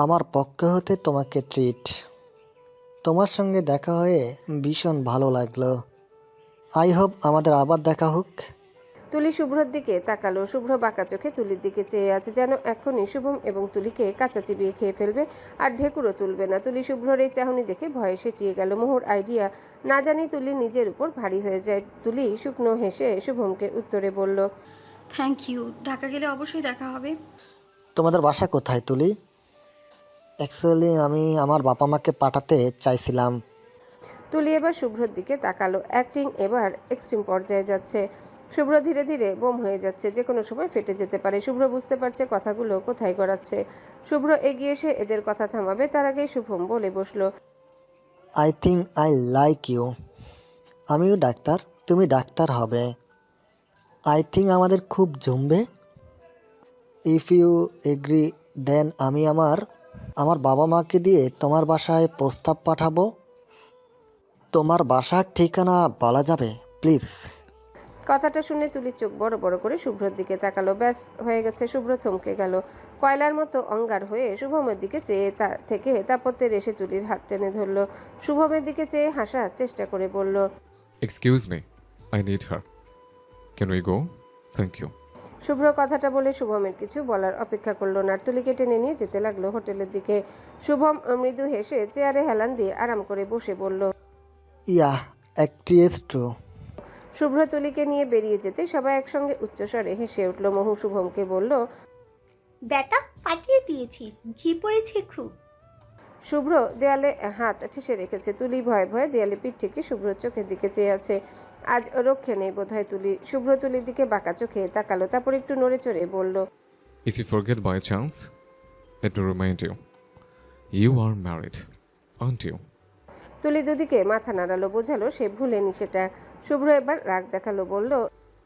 আমার পক্ষ হতে তোমাকে ট্রিট। তোমার সঙ্গে দেখা হয়ে ভীষণ ভালো লাগলো। আই হোপ আমাদের আবার দেখা হোক। তুলি শুভ্রর দিকে তাকালো। শুভ্র বাঁকা চোখে তুলির দিকে চেয়ে আছে, যেন এক্ষুনি শুভম এবং তুলিকে কাঁচা চিবিয়ে খেয়ে ফেলবে আর ঢেকুরও তুলবে না। তুলি শুভ্রর এই চাহনি দেখে ভয়ে সেটিয়ে গেল। মোহর আইডিয়া না জানি তুলি নিজের উপর ভারী হয়ে যায়। তুলি শুকনো হেসে শুভমকে উত্তরে বলল, থ্যাংক ইউ। ঢাকা গেলে অবশ্যই দেখা হবে। তোমাদের বাসা কোথায় তুলি? অ্যাকচুয়ালি আমি আমার বাবা মাকে পাঠাতে চাইছিলাম। তুলি এবার শুভ্রর দিকে তাকালো। অ্যাক্টিং এবার এক্সট্রিম পর্যায়ে যাচ্ছে। শুভ্র ধীরে ধীরে বোম হয়ে যাচ্ছে, যে কোনো সময় ফেটে যেতে পারে। শুভ্র বুঝতে পারছে কথাগুলো কোথায় গড়াচ্ছে। শুভ্র এগিয়ে এসে এদের কথা থামাবে, তার আগেই শুভম বলে বসলো, I think I like you. আমিও ডাক্তার, তুমি ডাক্তার হবে। আই থিঙ্ক আমাদের খুব জমবে। ইফ ইউ এগ্রি দেন আমি আমার আমার বাবা মাকে দিয়ে তোমার বাসায় প্রস্তাব পাঠাবো। তোমার বাসার ঠিকানা বলা যাবে প্লিজ? কথাটা শুনে তুলি চোখ বড় বড় করে শুভ্রর দিকে তাকালো। ব্যাস হয়ে গেছে। শুভ্র থমকে গেল। কয়লার মতো অঙ্গার হয়ে শুভমের দিকে চেয়ে তার থেকে তাপত্যের এসে তুলির হাত টেনে ধরল। শুভমের দিকে চেয়ে হাসার চেষ্টা করে বলল, Excuse me, I need her. Can we go? Thank you. শুভ্র কথাটা বলে শুভমের কিছু বলার অপেক্ষা করলো না। তুলিকে টেনে নিয়ে যেতে লাগলো হোটেলের দিকে। শুভম মৃদু হেসে চেয়ারে হেলান দিয়ে আরাম করে বসে বলল, ইয়া অ্যাক্ট্রিয়েস টু। শুভ্র তুলিকে নিয়ে বেরিয়ে যেতে সবাই একসঙ্গে উচ্চস্বরে হেসে উঠল। মহু শুভমকে বলল, ব্যাটা ফাটিয়ে দিয়েছিস, ঘি পড়েছে খুব। শুভ্র দেয়ালে হাত ঠেসে রেখেছে। তুলি ভয়ে ভয়ে দেয়ালে পিঠ থেকে শুভ্র চোখের দিকে চেয়ে আছে। আজ রক্ষে নেই বোধহয় তুলি। শুভ্র তুলির দিকে বাঁকা চোখে তাকালো, তারপর একটু নড়ে চড়ে বলল, If you forget by chance, let me remind you, you are married, aren't you? তুলি দুদিকে মাথা নাড়ালো, বোঝালো সে ভুলেনি সেটা। শুভ্র এবার রাগ দেখালো, বলল,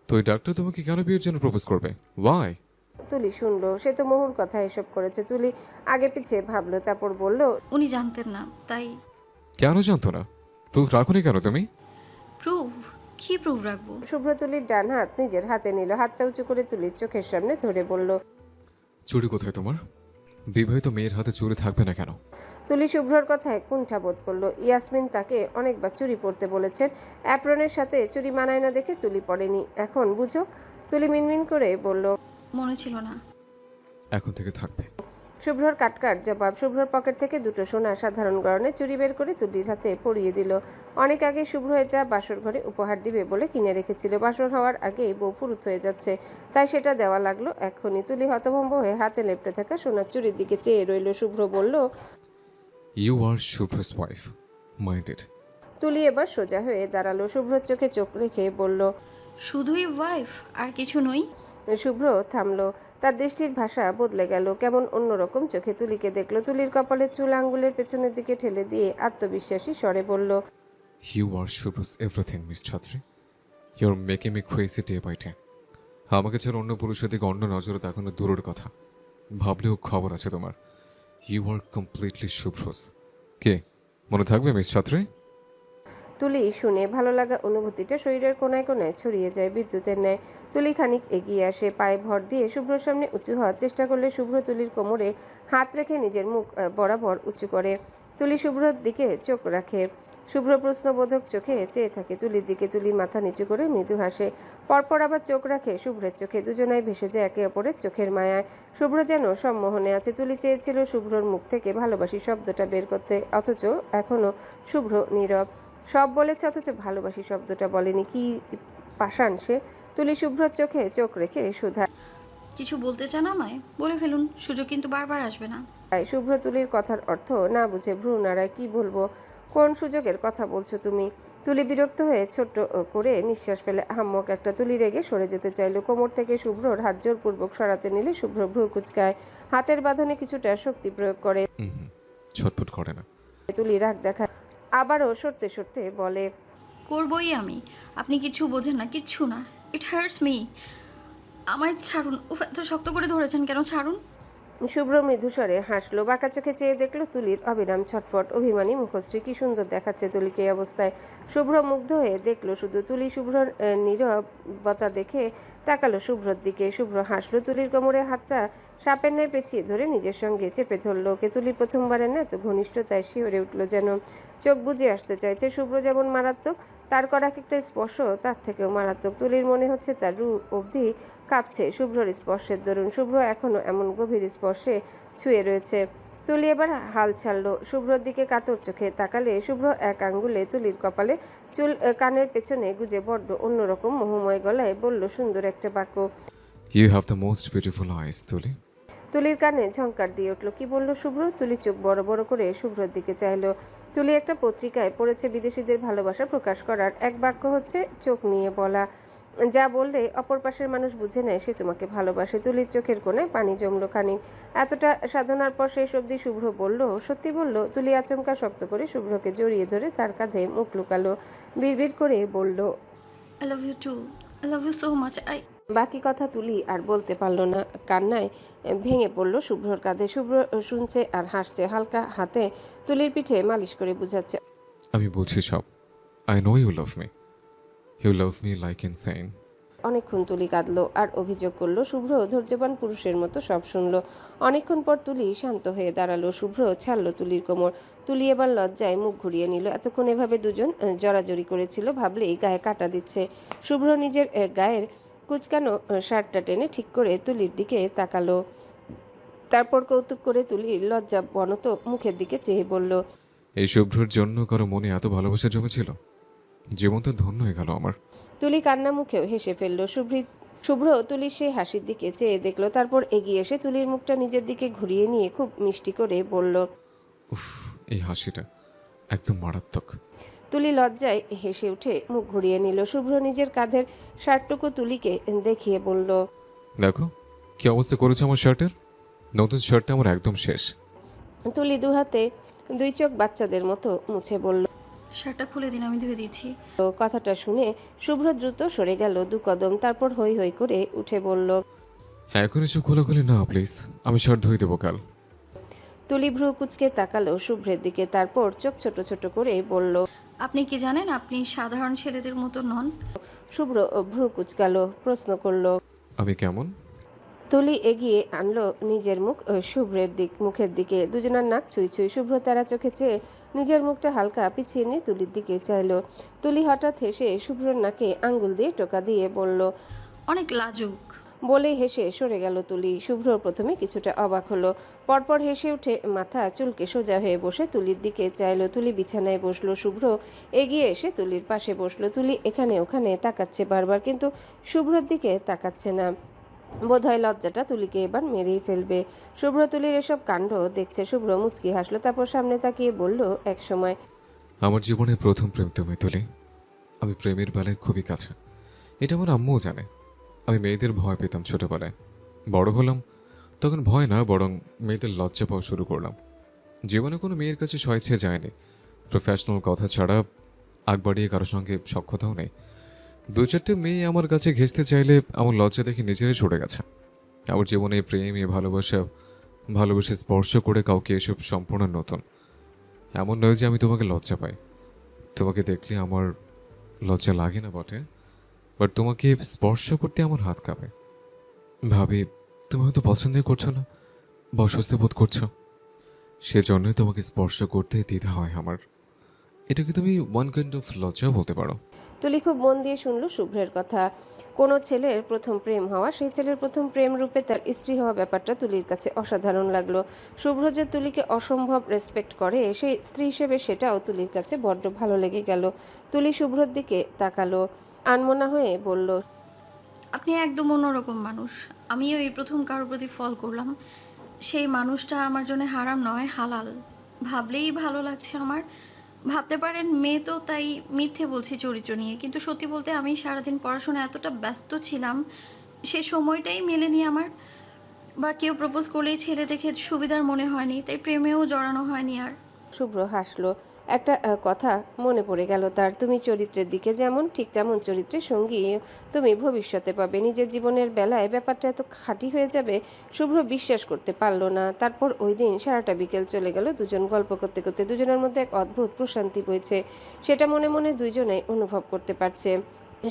তো ওই ডাক্তার তোমাকে কেন বিয়ের জন্য প্রপোজ করবে? Why? তুলি শুনলো, সে তো মোহুর কথা এসব করেছে। তুলি আগে পিছে ভাবলো, তারপর বলল, উনি জানতেন না, তাই। কেন জানতো না? প্রুফ রাখোনি কেন তুমি? প্রুফ? কি প্রুফ রাখবো? শুভ্র তুলির ডান হাত নিজের হাতে নিল, হাতটা উঁচু করে তুলির চোখের সামনে ধরে বলল, চুরি কোথায় তোমার? বিবাহিত মেয়ের হাতে চুরি থাকবে না কেন? তুলি শুভ্রর কথায় কুণ্ঠা বোধ করলো। ইয়াসমিন তাকে অনেকবার চুরি পরতে বলেছেন। অ্যাপ্রনের সাথে চুরি মানায় না দেখে তুলি পড়েনি। এখন বুঝো। তুলি মিনমিন করে বলল, মনে ছিল না। এখন থেকে থাকবে। শুভ্রর কাটকাট জবাব। শুভ্রর পকেট থেকে দুটো সোনা সাধারণ গড়নে চুরি বের করে তুলির হাতে পরিয়ে দিল। অনেক আগে শুভ্র এটা বাসর ঘরে উপহার দিবে বলে কিনে রেখেছিল। বাসর হওয়ার আগেই বউ ফুরুত হয়ে যাচ্ছে, তাই সেটা দেওয়া লাগলো এক্ষুনি। তুলি হতভম্ব হয়ে হাতে লেপটে থাকা সোনার চুরির দিকে চেয়ে রইল। শুভ্র বলল, You are Shubhra's wife. Mind it. তুলি এবার সোজা হয়ে দাঁড়ালো। শুভ্রর চোখে চোখ রেখে বলল, শুধুই ওয়াইফ, আর কিছু নই? শুভ্র থামলো। তার দৃষ্টির ভাষা বদলে গেল। কেমন অন্যরকম চোখে তুলিকে দেখলো। তুলির কপালের চুল আঙ্গুলের পেছনের দিকে ঠেলে দিয়ে আত্মবিশ্বাসী স্বরে বলল, You are Shubhra's everything, Miss Chhatri. You're making me crazy day by day. আমাকে ছাড়া অন্য পুরুষের দিকে অন্য নজরে তাকানো দূরের কথা, ভাবলেও খবর আছে তোমার। You R completely শুভ্রস। কে মনে থাকবে মিস ছাত্রী? তুলি শুনে ভালো লাগা অনুভূতিটা শরীরের কোনায় কোনায় ছড়িয়ে যায় বিদ্যুতের ন্যায়। তুলি খানিক এগিয়ে আসে, পায়ে ভর দিয়ে শুভ্রর সামনে উঁচু হওয়ার চেষ্টা করলে শুভ্র তুলির কোমরে হাত রেখে নিজের মুখ বরাবর উঁচু করে। তুলি শুভ্রর দিকে চোখ রাখে। শুভ্র প্রশ্নবোধক চোখে চেয়ে থাকে তুলির দিকে। তুলি মাথা নিচু করে মৃদু হাসে, পরপর আবার চোখ রাখে শুভ্রের চোখে। দুজনাই ভেসে যায় একে অপরের চোখের মায়ায়। শুভ্র যেন সম্মোহনে আছে। তুলি চেয়েছিল শুভ্রর মুখ থেকে ভালোবাসি শব্দটা বের করতে, অথচ এখনো শুভ্র নীরব। সব বলেছে অথচ ভালোবাসি শব্দটা বলেনি। কি পাষাণ সে! তুলি শুভ্রর চোখে চোখ রেখে সুধা, কিছু বলতে চান আমায়? বলে ফেলুন, সুযোগ কিন্তু বারবার আসবে না। শুভ্র তুলির কথার অর্থ না বুঝে ভ্রু নাড়ায়। কি বলবো? কোন সুযোগের কথা বলছো তুমি? তুলি বিরক্ত হয়ে ছোট্ট করে নিঃশ্বাস ফেলে। হাম্মক একটা। তুলি রেগে সরে যেতে চাইল। কোমর থেকে শুভ্রর হাত জোরপূর্বক সরাতে নিলে শুভ্র ভ্রু কুচকায়, হাতের বাঁধনে কিছুটা শক্তি প্রয়োগ করে। ছটফট করে না। তুলি রাগ দেখায়, আবারও সরতে সরতে বলে, করবই আমি। আপনি কিচ্ছু বোঝেন না, কিচ্ছু না। It hurts me. আমায় ছাড়ুন। উফ, এত শক্ত করে ধরেছেন কেন? ছাড়ুন। শুভ্র মৃদুস্বরে হাসলো, বাঁকা চোখে চেয়ে দেখলো তুলির অবিরাম ছটফট, অভিমানী মুখশ্রী। কি সুন্দর দেখাচ্ছে তুলিকে এই অবস্থায়। শুভ্র মুগ্ধ হয়ে দেখলো শুধু। তুলি শুভ্রর নীরবতা দেখে তাকালো শুভ্রর দিকে। শুভ্র হাসলো, তুলির কোমরে হাতটা সাপের ন্যায় পেঁচিয়ে ধরে নিজের সঙ্গে চেপে ধরলো ওকে। তুলি প্রথমবারের না এত ঘনিষ্ঠতায় শিহরে উঠলো, যেন চোখ বুজে আসতে চাইছে। শুভ্র যেমন মারাত্মক, তার করা একটা স্পর্শ তার থেকেও মারাত্মক। তুলির মনে হচ্ছে তার রূপ অবধি কাঁপছে শুভ্রর স্পর্শের দরুন। শুভ্র এখনো এমন গভীর স্পর্শে ছুঁয়ে রয়েছে। তুলি এবার হাল ছাড়লো, শুভ্রর দিকে কাতর চোখে তাকালে শুভ্র এক আঙ্গুলে তুলির কপালে চুল কানের পেছনে গুজে বড্ড অন্যরকম মোহময় গলায় বলল সুন্দর একটা বাক্য। You have the most beautiful eyes Tuli. তুলির কানে ঝংকার দিয়ে উঠল। কি বলল শুভ্র? তুলি চোখ বড় বড় করে শুভ্রর দিকে চাইলো। তুলি একটা পত্রিকায় পড়েছে বিদেশিদের ভালোবাসা প্রকাশ করার এক বাক্য হচ্ছে চোখ নিয়ে বলা, যা বললে অপর পাশের মানুষ বুঝে নেয় সে তোমাকে ভালোবাসে। তুলির চোখের কোণে পানি জমলো খানিক। এতটা সাধনার পর শেষ অবধি শুভ্র বলল, সত্যি বলল? তুলি আচমকা শক্ত করে শুভ্রকে জড়িয়ে ধরে তার কাঁধে মুখ লুকালো, বিড়বিড় করে বলল। I love you too, I love you so much. বাকি কথা তুলি আর বলতে পারলো না, কান্নায় ভেঙে পড়ল শুভ্রর কাঁধে। শুভ্র শুনছে আর হাসছে, হালকা হাতে তুলির পিঠে মালিশ করে বুঝাচ্ছে। আমি বুঝি সব। I know you love me. You love me like insane. অনেকক্ষণ তুলি কাঁদলো আর অভিযোগ করলো। শুভ্র ধৈর্যবান পুরুষের মতো সব শুনলো। অনেকক্ষণ পর তুলি শান্ত হয়ে দাঁড়ালো। শুভ্র ছাড়লো তুলির কোমর। তুলি এবার লজ্জায় মুখ ঘুরিয়ে নিল। এতক্ষণ এভাবে দুজন জড়াজড়ি করেছিল, ভাবলেই গায়ে কাটা দিচ্ছে। শুভ্র নিজের গায়ের কুচকানো শার্টটা টেনে ঠিক করে তুলির দিকে তাকালো, তারপর কৌতুক করে তুলির লজ্জা বনত মুখের দিকে চেয়ে বলল। এই শুভ্রর জন্য কারো মনে এত ভালোবাসা জমেছিল? জীবন তো ধন্য হয়ে গেল আমার। তুলি কান্না মুখেও হেসে ফেললো। শুভ্র তুলির সেই হাসির দিকে চেয়ে দেখলো, তারপর এগিয়ে এসে তুলির মুখটা নিজের দিকে ঘুরিয়ে নিয়ে খুব মিষ্টি করে বলল। উফ, এই হাসিটা একদম মারাত্মক। তুলি লজ্জায় হেসে উঠে মুখ ঘুরিয়ে নিল। শুভ্র নিজের কাঁধের শার্টটুকু তুলিকে দেখিয়ে বলল। দেখো কি অবস্থা করেছে আমার শার্টের। নতুন শার্টটা আমার একদম শেষ। তুলি দুহাতে দুই চোখ বাচ্চাদের মতো মুছে বলল। শার্টটা খুলে দিন, আমি ধুয়ে দিচ্ছি। কথাটা শুনে শুভ্র দ্রুত সরে গেল 2 কদম, তারপর হই হই করে উঠে বলল। এখন এসব খোলাখুলি না প্লিজ, আমি শার্ট ধুয়ে দেবো কাল। তুলি ভ্রু কুচকে তাকালো শুভ্রের দিকে, তারপর চোখ ছোট ছোট করে বলল। আপনি কি জানেন আপনি সাধারণ ছেলেদের মতো নন? শুভ্র ভ্রু কুচকালো, প্রশ্ন করলো। আমি কেমন? তুলি এগিয়ে আনলো নিজের মুখ শুভ্রের মুখের দিকে। দুজনের নাক ছুঁই ছুঁই। শুভ্র তারা চোখে চেয়ে নিজের মুখটা হালকা পিছিয়ে নিয়ে তুলির দিকে চাইলো। তুলি হঠাৎ হেসে শুভ্রর নাকে আঙ্গুল দিয়ে টোকা দিয়ে বলল। অনেক লাজুক। বলে হেসে সরে গেল তুলি। শুভ্র প্রথমে কিছুটা অবাক হলো, পরপর হেসে উঠে মাথা চুলকে সোজা হয়ে বসে তুলির দিকে চাইলো। তুলি বিছানায় বসলো, শুভ্র এগিয়ে এসে তুলির পাশে বসলো। তুলি এখানে ওখানে তাকাচ্ছে বারবার, কিন্তু শুভ্রর দিকে তাকাচ্ছে না। বোধহয় লজ্জাটা তুলিকে এবার মেরেই ফেলবে। শুভ্র তুলির এসব কাণ্ড দেখছে। শুভ্র মুচকি হাসলো, তারপর সামনে তাকিয়ে বলল, এক সময় আমার জীবনের প্রথম প্রেম তুমি তুলি। আমি প্রেমের বেলায় খুবই কাছে, এটা আমার আম্মুও জানে। আমি মেয়েদের ভয় পেতাম ছোটবেলায়। বড় হলাম তখন ভয় না, বরং মেয়েদের লজ্জা পাওয়া শুরু করলাম। জীবনে কোনো মেয়ের কাছে স্বেচ্ছায় যায়নি। প্রফেশনাল কথা ছাড়া আগ বাড়িয়ে কারোর সঙ্গে সখ্যতাও নেই। 2-4টে মেয়ে আমার কাছে ঘেঁষতে চাইলে আমার লজ্জা দেখে নিজেরাই সরে গেছে। আমার জীবনে প্রেম, ভালোবেসে স্পর্শ করে কাউকে এসব সম্পূর্ণ নতুন। এমন নয় যে আমি তোমাকে লজ্জা পাই। তোমাকে দেখলে আমার লজ্জা লাগে না বটে, বাট তোমাকে স্পর্শ করতে আমার হাত কাঁপে। ভাবি তুমি হয়তো পছন্দই করছো না বা অস্বস্তি বোধ করছো, সেজন্যই তোমাকে স্পর্শ করতে দ্বিধা হয় আমার। এটাকে তুমি ওয়ান কাইন্ড অফ লজ্জাও বলতে পারো। তুলি খুব মন দিয়ে শুনল শুভ্রের কথা। কোনো ছেলের প্রথম প্রেম হওয়া, সেই ছেলের প্রথম প্রেম রূপে তার স্ত্রী হওয়া, ব্যাপারটা তুলির কাছে অসাধারণ লাগলো। শুভ্র যে তুলিকে অসম্ভব রেসপেক্ট করে, সেই স্ত্রী হিসেবে সেটাও তুলির কাছে বড্ড ভালো লেগে গেল। তুলি শুভ্রর দিকে তাকালো, আনমনা হয়ে বলল। আপনি একদম অন্যরকম মানুষ। আমিও এই প্রথম কারোর প্রতি ফল করলাম। সেই মানুষটা আমার জন্য হারাম নয়, হালাল। ভাবলেই ভালো লাগছে আমার। ভাবতে পারেন মেয়ে তো, তাই মিথ্যে বলছি চরিত্র নিয়ে, কিন্তু সত্যি বলতে আমি সারাদিন পড়াশোনা এতটা ব্যস্ত ছিলাম, সে সময়টাই মেলেনি আমার। বা কেউ প্রপোজ করলেই ছেলে দেখে সুবিধার মনে হয়নি, তাই প্রেমেও জড়ানো হয়নি আর। শুভ্র হাসলো, একটা কথা মনে পড়ে গেল তার। তুমি চরিত্রের দিকে যেমন, ঠিক তেমন চরিত্রের সঙ্গী তুমি ভবিষ্যতে পাবে। নিজের জীবনের বেলায় ব্যাপারটা এত খাঁটি হয়ে যাবে শুভ্র বিশ্বাস করতে পারল না। তারপর ওই দিন সারাটা বিকেল চলে গেল দুজন গল্প করতে করতে। দুজনের মধ্যে এক অদ্ভুত প্রশান্তি বইছে, সেটা মনে মনে দুইজনেই অনুভব করতে পারছে।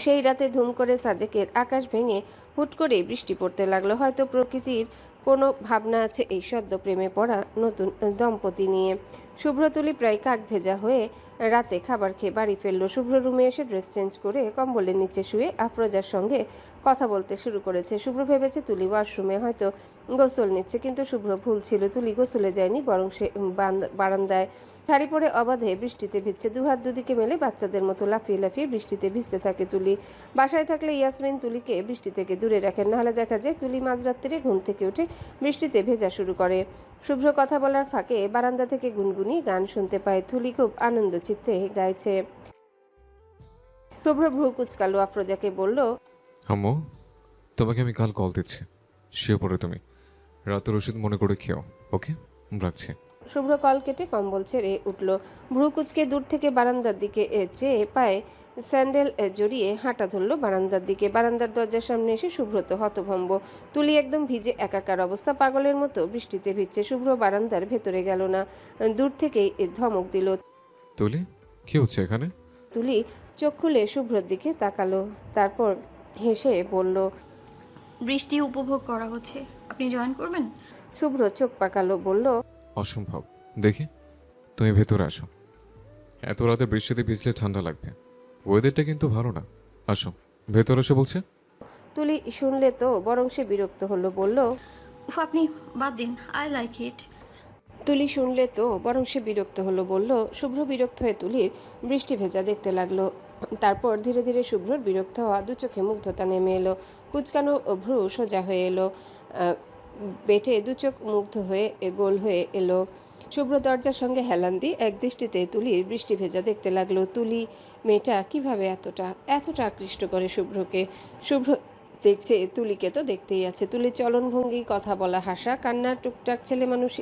সেই রাতে ধুম করে সাজেকের আকাশ ভেঙে হুট করে বৃষ্টি পড়তে লাগলো। হয়তো প্রকৃতির কোনো ভাবনা আছে এই সদ্য প্রেমে পড়া নতুন দম্পতি নিয়ে। শুভ্র তুলি প্রায় কাক ভেজা হয়ে রাতে খাবার খেয়ে বাড়ি ফিরল। শুভ্র রুমে এসে ড্রেস চেঞ্জ করে কম্বলের নিচে শুয়ে আফরোজার সঙ্গে কথা বলতে শুরু করেছে। শুভ্র ভেবেছে তুলি ওয়াশরুমে হয়তো গোসল নিচ্ছে, কিন্তু শুভ্র ভুল ছিল। তুলি গোসলে যায়নি, বরং সে বারান্দায় শাড়ি পরে অবাধে বৃষ্টিতে ভিজছে। দুহাত দুদিকে মেলে বাচ্চাদের মতো লাফিয়ে লাফিয়ে বৃষ্টিতে ভিজতে থাকে তুলি। বাসায় থাকলে ইয়াসমিন তুলিকে বৃষ্টি থেকে দূরে রাখেন, নাহলে দেখা যায় তুলি মাঝরাত্রিরে ঘুম থেকে উঠে বৃষ্টিতে ভেজা শুরু করে। শুভ্র কথা বলার ফাঁকে বারান্দা থেকে গুনগুনি গান শুনতে পায়। তুলি খুব আনন্দ চিত্তে গাইছে। শুভ্র ভ্রু কুচকালো, আফরোজাকে বলল, আম্মু, তোমাকে আমি কাল কল দিচ্ছি, শুয়ে পড়ো তুমি। রাতের ওষুধ মনে করে খেও, ওকে? রাখছি। শুভ্র কল কেটে কম্বল ছেড়ে উঠল। ভ্রু কুচকে দূর থেকে বারান্দার দিকে চেয়ে পায়ে স্যান্ডেল জড়িয়ে হাঁটা ধরল বারান্দার দিকে। বারান্দার দরজার সামনে এসে শুভ্র তো হতভম্ব। তুলি একদম ভিজে একাকার অবস্থা, পাগলের মতো বৃষ্টিতে ভিজছে। শুভ্র বারান্দার ভেতরে গেল না, দূর থেকেই ধমক দিল। তুলি, কি হচ্ছে এখানে? তুলি চোখ খুলে শুভ্রর দিকে তাকালো, তারপর হেসে বলল, বৃষ্টি উপভোগ করা হচ্ছে, আপনি জয়েন করবেন? শুভ্র চোখ পাকালো, বলল, অসম্ভব। দেখি, তুমি ভেতরে আসো। এত রাতে বৃষ্টিতে ভিজলে ঠান্ডা লাগবে, ওয়েদারটা কিন্তু ভালো না। আসো ভেতরে এসে বলছে। তুলি শুনলে তো বরং সে বিরক্ত হলো, বলল, উফ, আপনি বাদ দিন, আই লাইক ইট। তুলি শুনলে তো বরং সে বিরক্ত হলো, বলল। শুভ্র বিরক্ত হয়ে তুলির বৃষ্টি ভেজা দেখতে লাগলো। তারপর ধীরে ধীরে শুভ্রর বিরক্ত হওয়া দু চোখে মুগ্ধতা নেমে এলো। কুচকানো ভ্রু সোজা হয়ে এলো, বেটে দু চোখ মুগ্ধ হয়ে গোল হয়ে এলো। শুভ্র দরজার সঙ্গে হেলান দিয়ে এক দৃষ্টিতে তুলির বৃষ্টি ভেজা দেখতে লাগলো। তুলি মেয়েটা কিভাবে এতটা এতটা আকৃষ্ট করে শুভ্রকে। শুভ্র দেখছে, তুলিকে তো দেখতেই আছে। তুলির চলনভঙ্গি, কথা বলা, হাসা, কান্না, টুকটাক ছেলে মানুষ,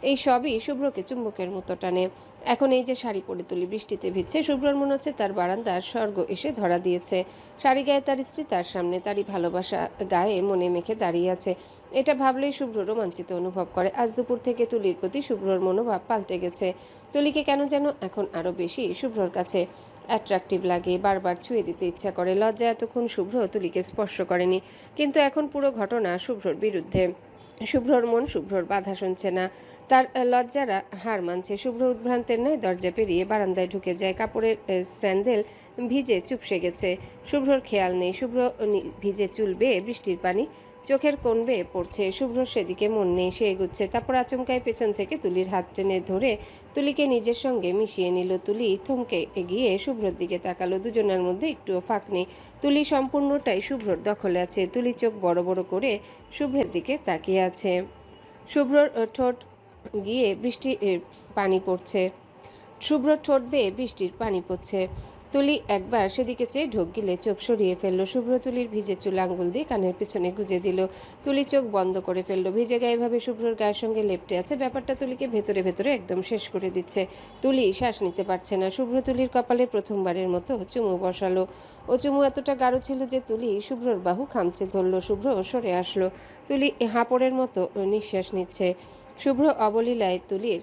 এই সবই শুভ্রকে চুম্বকের মতো টানে। এখন এই যে শাড়ি পরে তুলি বৃষ্টিতে ভিজছে, শুভ্রর মনে হচ্ছে তার বারান্দার স্বর্গ এসে ধরা দিয়েছে। শাড়ি গায়ে তার স্ত্রী, তার সামনে তারই ভালোবাসা গায়ে মনে মেখে দাঁড়িয়ে আছে। এটা ভাবলেই শুভ্র রোমাঞ্চিত অনুভব করে। আজ দুপুর থেকে তুলির প্রতি শুভ্রর মনোভাব পাল্টে গেছে। তুলিকে কেন যেন এখন আরো বেশি শুভ্রর কাছে অ্যাট্রাকটিভ লাগে, বারবার ছুঁয়ে দিতে ইচ্ছা করে। লজ্জা এতক্ষণ শুভ্র তুলিকে স্পর্শ করেনি, কিন্তু এখন পুরো ঘটনা শুভ্রর বিরুদ্ধে। শুভ্রর মন শুভ্রর বাধা শুনছে না, তার লজ্জারা হার মানছে। শুভ্র উদ্ভ্রান্তের ন্যায় দরজা পেরিয়ে বারান্দায় ঢুকে যায়। কাপড়ের স্যান্ডেল ভিজে চুপসে গেছে, শুভ্রর খেয়াল নেই। শুভ্র ভিজে চুল বেয়ে বৃষ্টির পানি চোখের কোণ বেয়ে পড়ছে। শুভ্রর সেদিকে মন নেই, সে এগুচ্ছে। তারপর আচমকায় পেছন থেকে তুলির হাত টেনে ধরে তুলিকে নিজের সঙ্গে মিশিয়ে নিল। তুলি থমকে এগিয়ে শুভ্রর দিকে তাকালো। দুজনের মধ্যে একটুও ফাঁক নেই, তুলি সম্পূর্ণটাই শুভ্রর দখলে আছে। তুলি চোখ বড় বড় করে শুভ্রের দিকে তাকিয়ে আছে। শুভ্রর ঠোঁট গিয়ে বৃষ্টির পানি পড়ছে, শুভ্রর ঠোঁট বেয়ে বৃষ্টির পানি পড়ছে। তুলি একবার সেদিকে চেয়ে ঢোক গিলে চোখ সরিয়ে ফেললো। শুভ্র তুলির ভিজে চুল আঙ্গুল দিয়ে কানের পিছনে গুজে দিল। তুলি চোখ বন্ধ করে ফেললো। ভিজে গায়ে এভাবে শুভ্রর গায়ের সঙ্গে লেপটে আছে, ব্যাপারটা তুলিকে ভেতরে ভেতরে একদম শেষ করে দিচ্ছে। তুলি শ্বাস নিতে পারছে না। শুভ্র তুলির কপালে প্রথমবারের মতো চুমু বসালো। ও চুমু এতটা গাঢ় ছিল যে তুলি শুভ্রর বাহু খামচে ধরলো। শুভ্র সরে আসলো। তুলি হাঁপড়ের মতো নিঃশ্বাস নিচ্ছে। শুভ্র অবলীলায় তুলির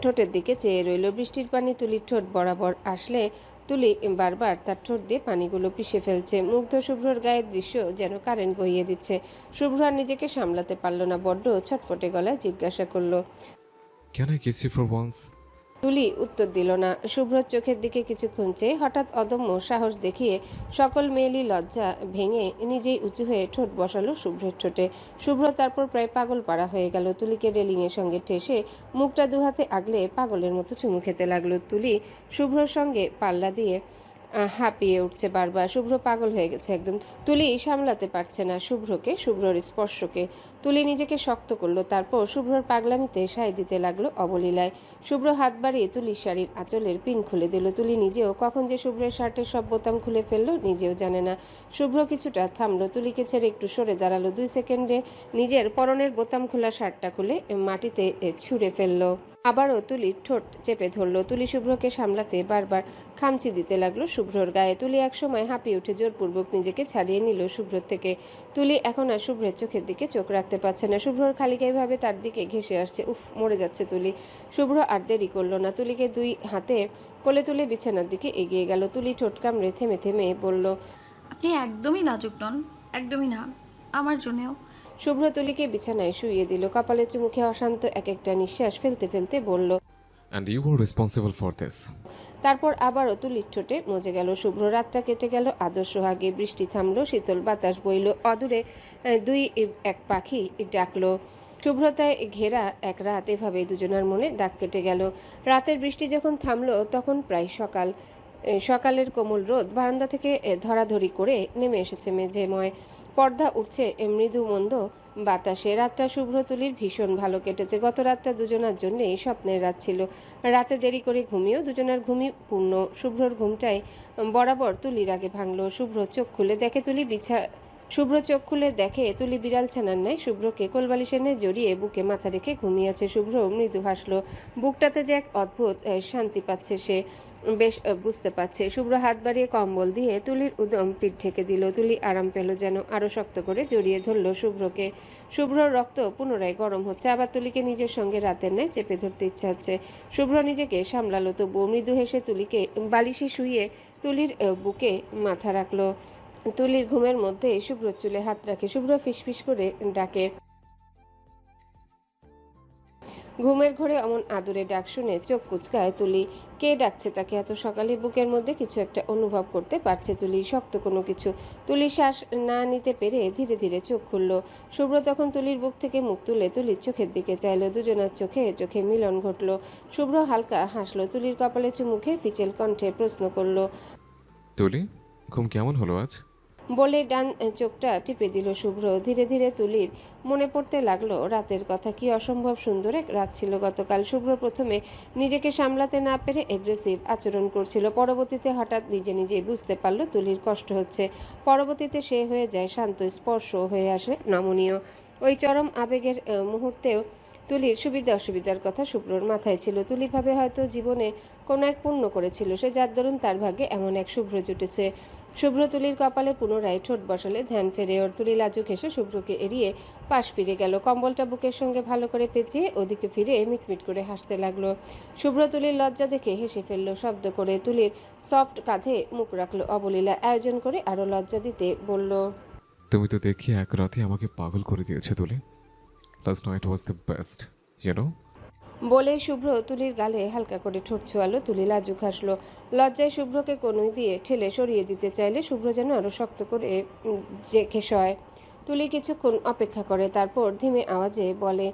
ঠোঁটের দিকে চেয়ে রইল। বৃষ্টির পানি তুলির ঠোঁট বরাবর আসলে তুলি বারবার তার ঠোঁট দিয়ে পানিগুলো পিষে ফেলছে। মুগ্ধ শুভ্রর গায়ের দৃশ্য যেন কারেন্ট বইয়ে দিচ্ছে। শুভ্র আর নিজেকে সামলাতে পারল না, বড্ড ছটফটে গলায় জিজ্ঞাসা করলো, can I kiss you for once? Tuli উত্তর দিল না। শুভ্রর চোখের দিকে কিছুক্ষণ চেয়ে হঠাৎ অদম্য সাহস দেখিয়ে সকল মেয়েলি লজ্জা ভেঙে নিজেই উঁচু হয়ে ঠোঁট বসালো শুভ্রের ঠোঁটে। শুভ্র তারপর প্রায় পাগল পাড়া হয়ে গেল। তুলিকে রেলিংয়ের সঙ্গে ঠেসে মুখটা দুহাতে আগলে পাগলের মতো চুমু খেতে লাগলো। তুলি শুভ্রর সঙ্গে পাল্লা দিয়ে হাঁপিয়ে উঠছে বারবার। শুভ্র পাগল হয়ে গেছে একদম। তুলি সামলাতে পারছে না শুভ্রকে, শুভ্রর স্পর্শকে। তুলি নিজেকে শক্ত করলো, তারপর শুভ্রর পাগলামিতে সায় দিতে লাগলো অবলীলায়। শুভ্র হাত বাড়িয়ে তুলির শাড়ির আঁচলের পিন খুলে দিল। তুলি নিজেও কখন যে শুভ্রের শার্টের সব বোতাম খুলে ফেললো নিজেও জানে না। শুভ্র কিছুটা থামলো, তুলিকে ছেড়ে একটু সরে দাঁড়ালো। 2 সেকেন্ডে নিজের পরনের বোতাম খোলা শার্টটা খুলে মাটিতে ছুঁড়ে ফেললো। আবারও তুলির ঠোঁট চেপে ধরলো। তুলি শুভ্রকে সামলাতে বারবার খামচি দিতে লাগলো শুভ্রর গায়ে। তুলি একসময় হাঁপিয়ে উঠে জোরপূর্বক নিজেকে ছাড়িয়ে নিল শুভ্রর থেকে। তুলি এখন আর শুভ্রের চোখের দিকে চোখ রাখতে পারছে না। শুভ্রর খালিগাইভাবে তার দিকে ঘেঁষে আসছে। উফ, মরে যাচ্ছে তুলি। শুভ্র আর দেরি করলো না, তুলিকে 2 হাতে কোলে তুলে বিছানার দিকে এগিয়ে গেল। তুলি ঠোঁট কামড়ে থেমে থেমে বলল, আপনি একদমই লাজুক নন, একদমই না, আমার জন্যেও। শুভ্র তুলিকে বিছানায় শুইয়ে দিল। কপালে চুমুখে অশান্ত এক একটা নিঃশ্বাস ফেলতে ফেলতে বলল, and you are responsible for this. তারপর আবারও তুলির ঠোঁটে মজে গেল শুভ্র। রাতটা কেটে গেল আদর্শ হাগে। বৃষ্টি থামলো, শীতল বাতাস বইল। অদূরে 2-1 পাখি ডাকলো। শুভ্রতায় ঘেরা এক রাত এভাবে দুজনার মনে দাগ কেটে গেল। রাতের বৃষ্টি যখন থামলো তখন প্রায় সকাল। সকালের কোমল রোদ বারান্দা থেকে ধরাধরি করে নেমে এসেছে মেঝেময়। পর্দা উঠছে মৃদু মন্দ বাতাসে। রাতটা শুভ্র তুলির ভীষণ ভালো কেটেছে। গত রাতটা দুজনার জন্যই স্বপ্নের রাত ছিল। রাতে দেরি করে ঘুমিয়েও দুজনার ঘুমই পূর্ণ। শুভ্রর ঘুমটাই বরাবর তুলির আগে ভাঙলো। শুভ্র চোখ খুলে দেখে তুলি বিড়াল ছানার ন্যায় শুভ্রকে কোলবালিশের ন্যায় জড়িয়ে বুকে মাথা রেখে ঘুমিয়ে আছে। শুভ্র মৃদু হাসলো। বুকটাতে যে এক অদ্ভুত শান্তি পাচ্ছে সে বেশ বুঝতে পারছে। শুভ্র হাত বাড়িয়ে কম্বল দিয়ে তুলির উদম পিঠ ঢেকে দিল। তুলি আরাম পেল যেন। আরো শক্ত করে জড়িয়ে ধরল শুভ্রকে। শুভ্রর রক্ত পুনরায় গরম হচ্ছে। আবার তুলিকে নিজের সঙ্গে রাতের ন্যায় চেপে ধরতে ইচ্ছা হচ্ছে। শুভ্র নিজেকে সামলালো, তবুও মৃদু হেসে তুলিকে বালিশে শুইয়ে তুলির বুকে মাথা রাখলো। তুলির ঘুমের মধ্যে শুভ্র চুলে হাত রাখে। শুভ্র ফিসফিস করে ডাকে। ঘুমের ঘোরে অমন আদুরে ডাক শুনে চোখ কুচকায় তুলি। কে ডাকছে তাকে এত সকালে? বুকের মধ্যে কিছু একটা অনুভব করতে পারছে তুলি, শক্ত কোনো কিছু। তুলি শ্বাস না নিতে পেরে ধীরে ধীরে চোখ খুলল। শুভ্র তখন তুলির বুক থেকে মুখ তুলে তুলির চোখের দিকে চাইল। দুজনের চোখে চোখে মিলন ঘটল। শুভ্র হালকা হাসলো। তুলির কপালে চুমুখে ফিচেল কণ্ঠে প্রশ্ন করল, তুলি, ঘুম কেমন হলো আজ? বলে ডান চোখটা টিপে দিল শুভ্র। ধীরে ধীরে তুলির মনে পড়তে লাগলো রাতের কথা। কি অসম্ভব সুন্দর এক রাত ছিল গতকাল। শুভ্র প্রথমে নিজেকে সামলাতে না পেরে এগ্রেসিভ আচরণ করছিল। পরবর্তীতে হঠাৎ নিজে নিজেই বুঝতে পারল তুলির কষ্ট হচ্ছে। পরবর্তীতে সে হয়ে যায় শান্ত, স্পর্শ হয়ে আসে নমনীয়। ওই চরম আবেগের মুহূর্তেও তুলির সুবিধা অসুবিধার কথা শুভ্রর মাথায় ছিল। তুলি ভাবে হয়তো জীবনে কোনো এক পুণ্য করেছিল সে, যার দরুন তার ভাগ্যে এমন এক শুভ্র জুটেছে। শুভ্র তুলির কপালে পুনরায় ঠোঁট বসালে ধ্যান ফেরে ওর। তুলি লাজুক হেসে শুভ্রকে এড়িয়ে পাশ ফিরে গেল। কম্বলটা বুকের সঙ্গে ভালো করে পেঁচিয়ে ওদিকে ফিরে মিটমিট করে হাসতে লাগলো। শুভ্র তুলির লজ্জা দেখে হেসে ফেললো শব্দ করে। তুলির সফট কাঁধে মুখ রাখলো অবলীলা। আয়োজন করে আরো লজ্জা দিতে বলল, তুমি তো দেখি এক রাতে আমাকে পাগল করে দিয়েছে Tuli. Last night was the best, you know. বলে শুভ্র তুলির গালে হালকা করে ঠোঁট ছোঁয়ালো। তুলি লাজুক হাসলো। লজ্জায় শুভ্রকে কনুই দিয়ে ঠেলে সরিয়ে দিতে চাইলে শুভ্র যেন আরো শক্ত করে জেঁকে সয়। তুলি কিছুক্ষণ অপেক্ষা করে, তারপর ধীমে আওয়াজে বলে,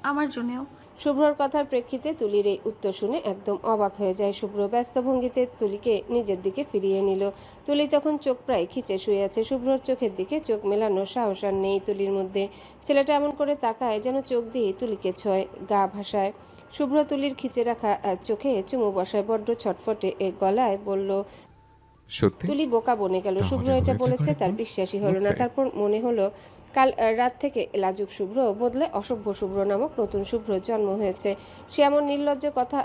আমার জন্যেও। শুভ্রর কথার প্রেক্ষিতে তুলির এই উত্তর শুনে একদম অবাক হয়ে যায় শুভ্র। ব্যস্ত ভঙ্গিতে তুলিকে নিজের দিকে ফিরিয়ে নিল। তুলি তখন চোখ প্রায় খিচে শুয়ে আছে। শুভ্রর চোখের দিকে চোখ মেলানোর সাহস আর নেই তুলির মধ্যে। ছেলেটা এমন করে তাকায় যেন চোখ দিয়ে তুলিকে ছোঁয়, গা ভাসায়। শুভ্র তুলির খিচে রাখা চোখে চুমু বসায়, বড্ড ছটফটে গলায় বলল। সত্যি? তুলি বোকা বনে গেল। তাহলে শুভ্র এটা হয়েছে বলেছে তার কয়েকবার? বিশ্বাসই হলো না। What's it? তারপর মনে হলো কাল রাত থেকে লাজুক শুভ্র বদলে অসভ্য শুভ্র নামক নতুন শুভ্র জন্ম হয়েছে। সে এমন নির্লজ্জ কথা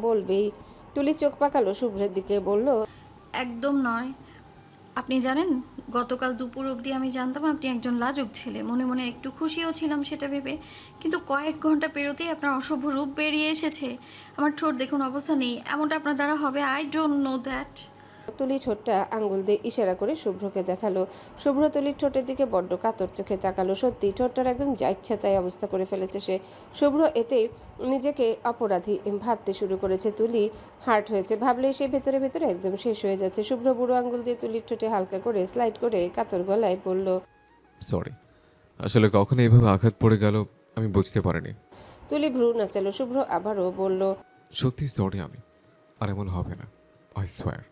বলবেই। তুলি চোখ পাকালো শুভ্রের দিকে, বলল, একদম নয়। আপনি জানেন, গতকাল দুপুর অবধি আমি জানতাম আপনি একজন লাজুক ছেলে। মনে মনে একটু খুশিও ছিলাম সেটা ভেবে, কিন্তু কয়েক ঘন্টা পেরোতেই আপনার অসভ্য রূপ বেরিয়ে এসেছে। আমার ঠোঁট দেখুন অবস্থা নেই। এমনটা আপনার দ্বারা হবে? I don't know that. তুলি ঠোঁটটা আঙ্গুল দিয়ে ইশারা করে শুভ্রকে দেখালো। শুভ্র তুলির ঠোঁটের দিকে বড্ড কাতর চোখে তাকালো। সত্যি ঠোঁটটার একদম যা ইচ্ছা তাই অবস্থা করে ফেলেছে সে। শুভ্র এতেই নিজেকে অপরাধী ভাবতে শুরু করেছে। তুলি হার্ট হয়েছে, ভাবলেই সে ভেতরে ভেতরে একদম শেষ হয়ে যাচ্ছে। শুভ্র বুড়ো আঙ্গুল দিয়ে তুলির ঠোঁটে হালকা করে স্লাইড করে কাতর গলায় বলল, সরি, আসলে কখন এইভাবে আঘাত পড়ে গেল আমি বুঝতে পারিনি। তুলি ভ্রু নাচালো। শুভ্র আবারও বলল, সত্যি সরি আমি, আর এমন হবে না, আই সোয়ার।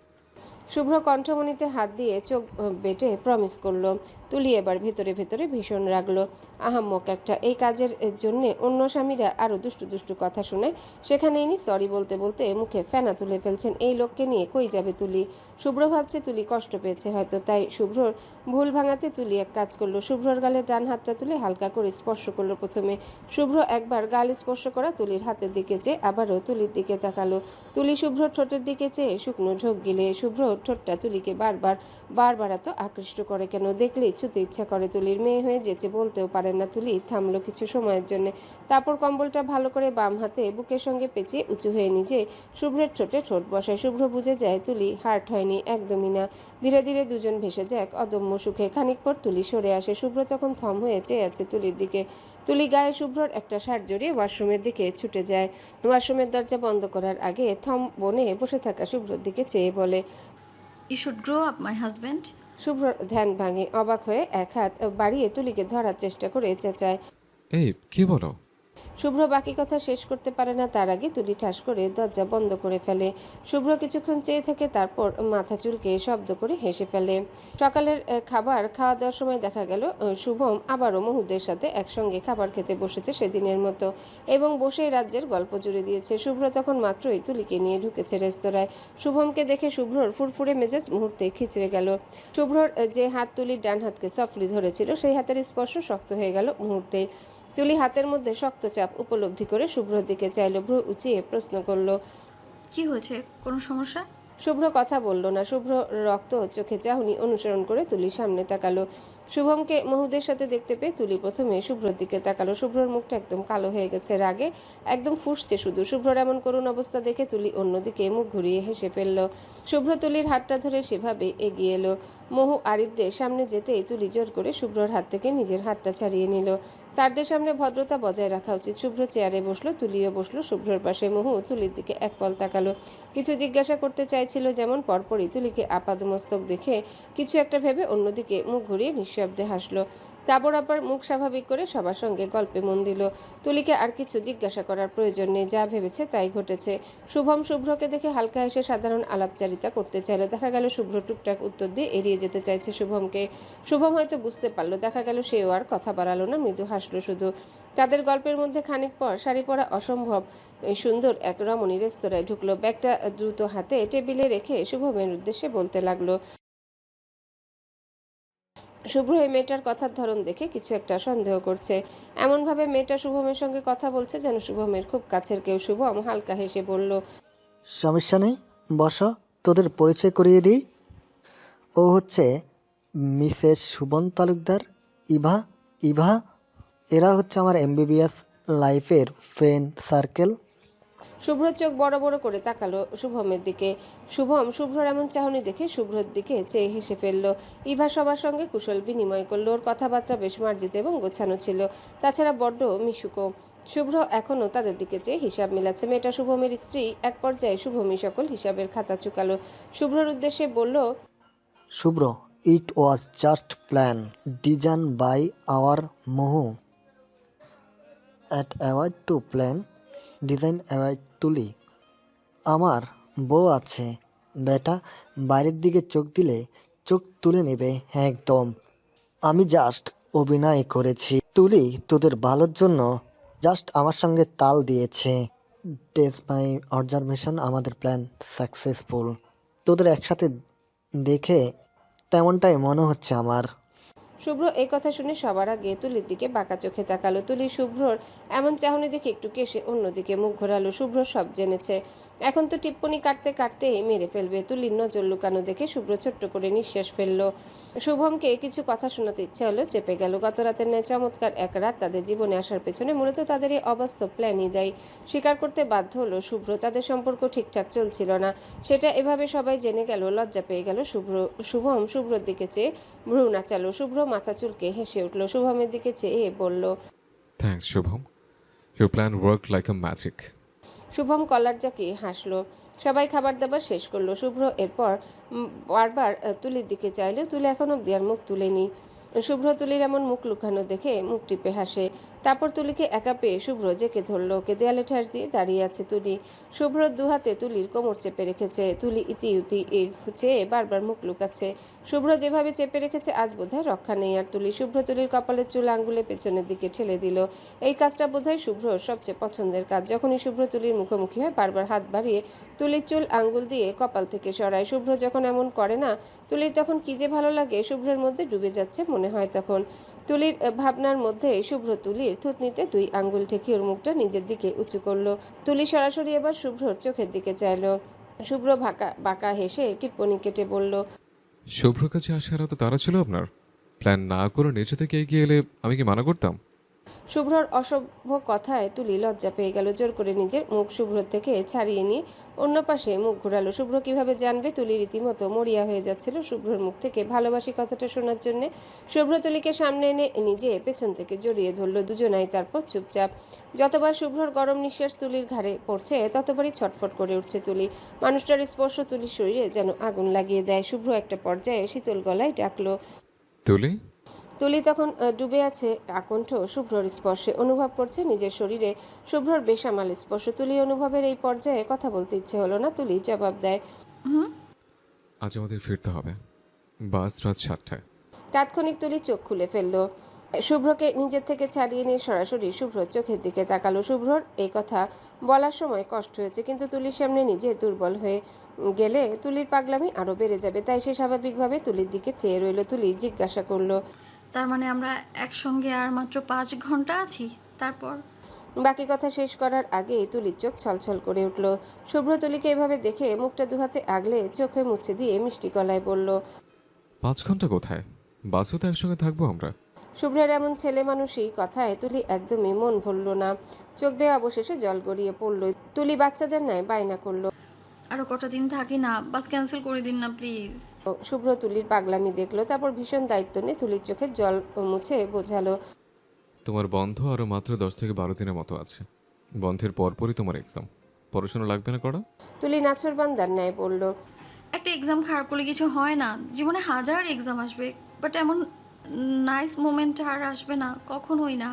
শুভ্র কণ্ঠমণিতে হাত দিয়ে চোখ বেটে প্রমিস করলো। তুলি এবার ভেতরে ভেতরে ভীষণ রাগলো। আহাম্মক একটা, এই কাজের জন্যে অন্য স্বামীরা আরো দুষ্টু দুষ্টু কথা শুনে সেখানে ইনি সরি বলতে বলতে মুখে ফেনা তুলে ফেলছেন। এই লোককে নিয়ে কই যাবে তুলি? শুভ্র ভাবছে তুলি কষ্ট পেয়েছে হয়তো, তাই শুভ্রর ভুল ভাঙাতে তুলি এক কাজ করলো। শুভ্রর গালে ডান হাতটা তুলে হালকা করে স্পর্শ করলো। প্রথমে শুভ্র একবার গাল স্পর্শ করা তুলির হাতের দিকে চেয়ে আবারও তুলির দিকে তাকালো। তুলি শুভ্রর ঠোঁটের দিকে চেয়ে শুকনো ঢোক গিলে। শুভ্র ঠোঁটটা তুলিকে বারবার এত আকৃষ্ট করে কেন? দেখলেই ছুতে ইচ্ছা করে তুলির। মেয়ে হয়ে যেচে বলতেও পারে না। তুলি থামলো কিছু সময়ের জন্য, তারপর কম্বলটা ভালো করে বাম হাতে বুকের সঙ্গে পেঁচিয়ে উঁচু হয়ে নিজে শুভ্রের ঠোঁটে ঠোঁট বসায়। শুভ্র বুঝে যায় তুলি হার্ট হয়নি, একদমই না। ধীরে ধীরে দুজন ভেসে যায় এক অদম্য সুখে। খানিক পর তুলি সরে আসে। শুভ্র তখন থম হয়ে চেয়ে আছে তুলির দিকে। তুলি গায়ে শুভ্রর একটা শার্ট জড়িয়ে ওয়াশরুমের দিকে ছুটে যায়। ওয়াশরুমের দরজা বন্ধ করার আগে থম বনে বসে থাকা শুভ্রর দিকে চেয়ে বলে, you should grow up my husband. Shubhro ধ্যান ভাঙে। অবাক হয়ে এক হাত বাড়িয়ে তুলিকে ধরার চেষ্টা করে চেঁচায়। এই কি বলো? শুভ্র বাকি কথা শেষ করতে পারে না, তার আগে তুলি ঠাস করে দরজা বন্ধ করে ফেলে। শুভ্র কিছুক্ষণ চেয়ে থেকে তারপর মাথা চুলকে শব্দ করে হেসে ফেলে। সকালের খাবার খাওয়া দাওয়ার সময় দেখা গেল শুভম আবারও মহুদের সাথে একসঙ্গে খাবার খেতে বসেছে সেদিনের মতো, এবং বসেই রাজ্যের গল্প জুড়ে দিয়েছে। শুভ্র তখন মাত্রই তুলিকে নিয়ে ঢুকেছে রেস্তোরাঁয়। শুভমকে দেখে শুভ্রর ফুরফুরে মেজাজ মুহূর্তে খিচড়ে গেল। শুভ্রর যে হাত তুলির ডান হাতকে সফটলি ধরেছিল সেই হাতের স্পর্শ শক্ত হয়ে গেল মুহূর্তে। তুলি হাতের মধ্যে শক্ত চাপ উপলব্ধি করে শুভ্রর দিকে চাইল। ভ্রু উঁচিয়ে প্রশ্ন করলো, কি হয়েছে, কোনো সমস্যা? শুভ্র কথা বলল না। শুভ্র রক্ত চোখে চাহনি অনুসরণ করে তুলির সামনে তাকালো। শুভমকে মহুদের সাথে দেখতে পেয়ে তুলি প্রথমে শুভ্রর দিকে তাকালো। শুভ্রর মুখটা একদম কালো হয়ে গেছে, রাগে একদম ফুঁসছে শুধু। শুভ্রর এমন করুণ অবস্থা দেখে তুলি অন্যদিকে মুখ ঘুরিয়ে হেসে ফেলল। শুভ্র তুলির হাতটা ধরে সেভাবে এগিয়ে এলো। মহু আরিফদের সামনে যেতেই তুলি জোর করে শুভ্রর হাত থেকে নিজের হাতটা ছাড়িয়ে নিল। স্যারদের সামনে ভদ্রতা বজায় রাখা উচিত। শুভ্র চেয়ারে বসলো, তুলিও বসলো শুভ্রর পাশে। মহু তুলির দিকে এক পল তাকালো। কিছু জিজ্ঞাসা করতে চাইছিল যেমন, পরপরই তুলিকে আপাদমস্তক দেখে কিছু একটা ভেবে অন্যদিকে মুখ ঘুরিয়ে নিঃশব্দে হাসলো। তারপর আবার মুখ স্বাভাবিক করে সবার সঙ্গে গল্পে মন দিল। তুলিকে আর কিছু জিজ্ঞাসা করার প্রয়োজন নেই, যা ভেবেছে তাই ঘটেছে। শুভম শুভ্রকে দেখে হালকা হেসে সাধারণ আলাপচারিতা করতে চাইল। দেখা গেল শুভ্র টুকটাক উত্তর দিয়ে এড়িয়ে যেতে চাইছে শুভমকে। শুভম হয়তো বুঝতে পারলো। দেখা গেল সেও আর কথা বাড়ালো না, মৃদু হাসলো শুধু। তাদের গল্পের মধ্যে খানিক পর শাড়ি পরা অসম্ভব সুন্দর এক রমণী রেস্তোরাঁয় ঢুকলো। ব্যাগটা দ্রুত হাতে টেবিলে রেখে শুভমের উদ্দেশ্যে বলতে লাগলো। শুভ্র এই মেয়েটার কথার ধরন দেখে কিছু একটা সন্দেহ করছে। এমনভাবে মেয়েটা শুভমের সঙ্গে কথা বলছে যেন শুভমের খুব কাছের কেউ। শুভম হালকা হেসে বলল, সমস্যা নেই, বসো, তোদের পরিচয় করিয়ে দিই। ও হচ্ছে মিসেস সুবন তালুকদার, ইভা। ইভা এরা হচ্ছে আমার এমবিবিএস লাইফের ফ্রেন্ড সার্কেল। শুভ্র চোখ বড় বড় করে তাকালো শুভমের দিকে। শুভম শুভ্রর এমন চাহনি দেখে শুভ্রর দিকে চেয়ে হেসে ফেললো। ইভা সবার সঙ্গে কুশল বিনিময় করলো। ওর কথাবার্তা বেশ মার্জিত এবং গোছানো ছিল, তাছাড়া বড্ড মিশুকো। শুভ্র এখনও তাদের দিকে চেয়ে হিসাব মিলাচ্ছে। মেয়েটা শুভমের স্ত্রী। এক পর্যায়ে শুভমই সকল হিসাবের খাতা চুকালো। শুভ্রর উদ্দেশ্যে বলল, Shubhro, it was just plan design by our Mohu at award to plan design award তুলি। আমার বউ আছে বেটা, বাইরের দিকে চোখ দিলে চোখ তুলে নেবে একদম। আমি জাস্ট অভিনয় করেছি। তুলি তোদের ভালোর জন্য জাস্ট আমার সঙ্গে তাল দিয়েছে। ডেস মাই অবজারভেশন আমাদের প্ল্যান সাকসেসফুল। তোদের একসাথে দেখে তেমনটাই মনে হচ্ছে আমার। শুভ্র এই কথা শুনে সবার আগে তুলির দিকে বাঁকা চোখে তাকালো। তুলি শুভ্রর এমন চাহনি দেখে একটু কেসে অন্যদিকে মুখ ঘোরালো। শুভ্র সব জেনেছে, এখন তো টিপ্পনি কাটতে কাটতে মেরে ফেলবে। তুলির নজর লুকানো দেখে শুভ্র ছোট্ট করে নিঃশ্বাস ফেললো। শুভমকে কিছু কথা শোনাতে ইচ্ছে হলো, চেপে গেল। গত রাতের ন্যায় চমৎকার এক রাত তাদের জীবনে আসার পেছনে মূলত তাদের এই অবাস্তব প্ল্যানই দায়ী। স্বীকার করতে বাধ্য হলো শুভ্র। তাদের সম্পর্ক ঠিকঠাক চলছিল না, সেটা এভাবে সবাই জেনে গেল। লজ্জা পেয়ে গেল শুভম শুভ্রর দিকে চেয়ে ভ্রু নাচালো। শুভ্র মাথা চুলকে হেসে উঠল। শুভমের দিকে চেয়ে বলল, thanks Shubham, your plan work like a magic. Shubham collar জাকিয়ে হাসলো। সবাই খাবার দাবার শেষ করলো। শুভ্র এরপর বারবার তুলির দিকে চাইলেও তুলি এখন অব্দি আর মুখ তুলেনি। শুভ্র তুলির এমন মুখ লুকানো দেখে মুখ টিপে হাসে। তারপর তুলিকে একা পেয়ে শুভ্র জেকে ধরল। ওকে দেয়ালে ঠাস দিয়ে দাঁড়িয়ে আছে তুলি। শুভ্রর দুহাতে তুলির কোমর চেপে রেখেছে। তুলি ইতি উতি চেয়ে বারবার মুখ লুকাচ্ছে। শুভ্র যেভাবে চেপে রেখেছে আজ বোধহয় রক্ষা নেই আর তুলি। শুভ্র তুলির কপালের চুল আঙ্গুলে পেছনের দিকে ঠেলে দিল। এই কাজটা বোধহয় শুভ্রর সবচেয়ে পছন্দের কাজ। যখনই শুভ্র তুলির মুখোমুখি হয় বারবার হাত বাড়িয়ে তুলির চুল আঙ্গুল দিয়ে কপাল থেকে সরায়। শুভ্র যখন এমন করে না তুলির তখন কি যে ভালো লাগে। শুভ্রের মধ্যে ডুবে যাচ্ছে মনে হয় তখন। তুলির ভাবনার মধ্যে শুভ্র তুলির থুতনিতে 2 আঙ্গুল ঠেকিয়ে ওর মুখটা নিজের দিকে উঁচু করলো। তুলি সরাসরি এবার শুভ্রর চোখের দিকে চাইলো। শুভ্র বাঁকা হেসে টিপ্পনি কেটে বলল, শুভ্র কাছে আসার এত তাড়া ছিল আপনার? প্ল্যান না করে নিচে থেকে এগিয়ে এলে আমি কি মানা করতাম? শুভ্রর অসভ্য কথায় তুলি লজ্জা পেয়ে গেল। জোর করে নিজের মুখ শুভ্র থেকে ছাড়িয়ে নিয়ে অন্য পাশে মুখ ঘোরালো। শুভ্র কিভাবে জানবে? তুলি রীতিমতো মরিয়া হয়ে যাচ্ছিল শুভ্রর মুখ থেকে ভালোবাসি কথাটা শোনার জন্য। শুভ্র তুলিকে সামনে এনে নিজে পেছন থেকে জড়িয়ে ধরলো। দুজনাই তারপর চুপচাপ। যতবার শুভ্রর গরম নিঃশ্বাস তুলির ঘাড়ে পড়ছে ততবারই ছটফট করে উঠছে তুলি। মানুষটার স্পর্শ তুলির শরীরে যেন আগুন লাগিয়ে দেয়। শুভ্র একটা পর্যায়ে শীতল গলায় ডাকলো। তুলি? তুলি তখন ডুবে আছে আকণ্ঠ শুভ্রর স্পর্শে। অনুভব করছে নিজের শরীরে শুভ্রর বেসামাল স্পর্শ। তুলি অনুভবের এই পর্যায়ে কথা বলতে ইচ্ছে হলো না। তুলি জবাব দেয়, আজ আমাদের ফিরতে হবে, বাস রাত 7টায়। তাৎক্ষণিক তুলি চোখ খুলে ফেললো। শুভ্রকে নিজের থেকে ছাড়িয়ে নিয়ে সরাসরি শুভ্রর চোখের দিকে তাকালো। শুভ্রর এই কথা বলার সময় কষ্ট হয়েছে, কিন্তু তুলির সামনে নিজে দুর্বল হয়ে গেলে তুলির পাগলামি আরো বেড়ে যাবে। তাই সে স্বাভাবিকভাবে তুলির দিকে চেয়ে রইল। তুলি জিজ্ঞাসা করলো, তার মানে আমরা একসঙ্গে আর মাত্র 5 ঘন্টা আছি, তারপর? বাকি কথা শেষ করার আগেই তুলির চোখ ছলছল করে উঠল। শুভ্র তুলিকে এভাবে দেখে মুখটা দুহাতে আগলে চোখে মুছে দিয়ে মিষ্টি গলায় বলল, 5 ঘন্টা কোথায়? বাসও তো একসঙ্গে থাকবো আমরা। শুভ্রের এমন ছেলে মানুষই কথায় তুলি একদমই মন ভরল না। চোখ বেয়ে অবশেষে জল গড়িয়ে পড়ল। তুলি বাচ্চাদের ন্যায় বায়না করলো। আরো কটা দিন থাকি না, বাস ক্যান্সেল করে দিন না প্লিজ। শুভ্র তুলির পাগলামি দেখলো, তারপর ভীষণ দায়িত্ব নিয়ে তুলির চোখে জল মুছে বোঝালো, তোমার বন্ধ আরো মাত্র 10 থেকে 12 দিনের মতো আছে। বন্ধের পরপরই তোমার এক্সাম। পড়াশোনা লাগবে না করা? তুলি নাছোড়বান্দার ন্যায় বলল, একটা এক্সাম খারাপ করলে কিছু হয় না, জীবনে হাজার এক্সাম আসবে, বাট এমন নাইস মোমেন্ট আর আসবে না, কখনোই না।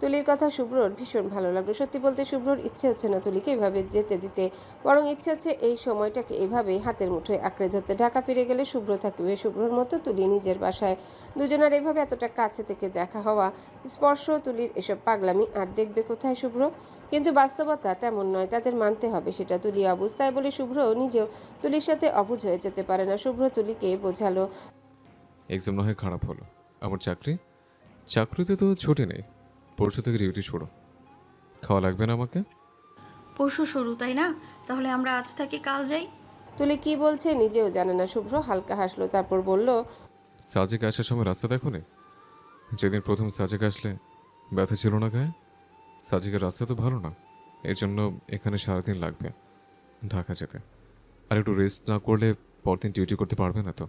তুলির কথা শুভ্রর ভীষণ ভালো লাগলো। সত্যি বলতে শুভ্রর ইচ্ছে হচ্ছে না তুলিকে এভাবে যেতে দিতে, বরং ইচ্ছে হচ্ছে এই সময়টাকে এভাবেই হাতের মুঠোয় আঁকড়ে ধরতে। ঢাকা ফিরে গেলে শুভ্র থাকবে শুভ্রর মতো, তুলি নিজের বাসায়। দুজনের এভাবে এতটা কাছে থেকে দেখা হওয়া, স্পর্শ, তুলির এসব পাগলামি আর দেখবে কোথায় শুভ্র? কিন্তু বাস্তবতা তেমন নয়, তাদের মানতে হবে সেটা। তুলি অবুঝ, তাই বলে শুভ্র নিজেও তুলির সাথে অবুঝ হয়ে যেতে পারে না। শুভ্র তুলিকে বোঝালো, এক্সাম না হয় খারাপ হলো, আমার চাকরিতে তো ছুটি নেই। পরশু থেকে ডিউটি শুরু। খাওয়া লাগবে না আমাকে? পরশু শুরু, তাই না? তাহলে আমরা আজ থাকি, কাল যাই। তুলি কি বলছে নিজেও জানে না। শুভ্র হালকা হাসলো, তারপর বলল, সাজেক আসার সময় রাস্তা দেখো নি? যেদিন প্রথম সাজেক আসলে ব্যথা ছিল না গায়ে? সাজেকের রাস্তা তো ভালো না, এই জন্য এখানে সারাদিন লাগবে ঢাকা যেতে। আর একটু রেস্ট না করলে পরদিন ডিউটি করতে পারবে না তো।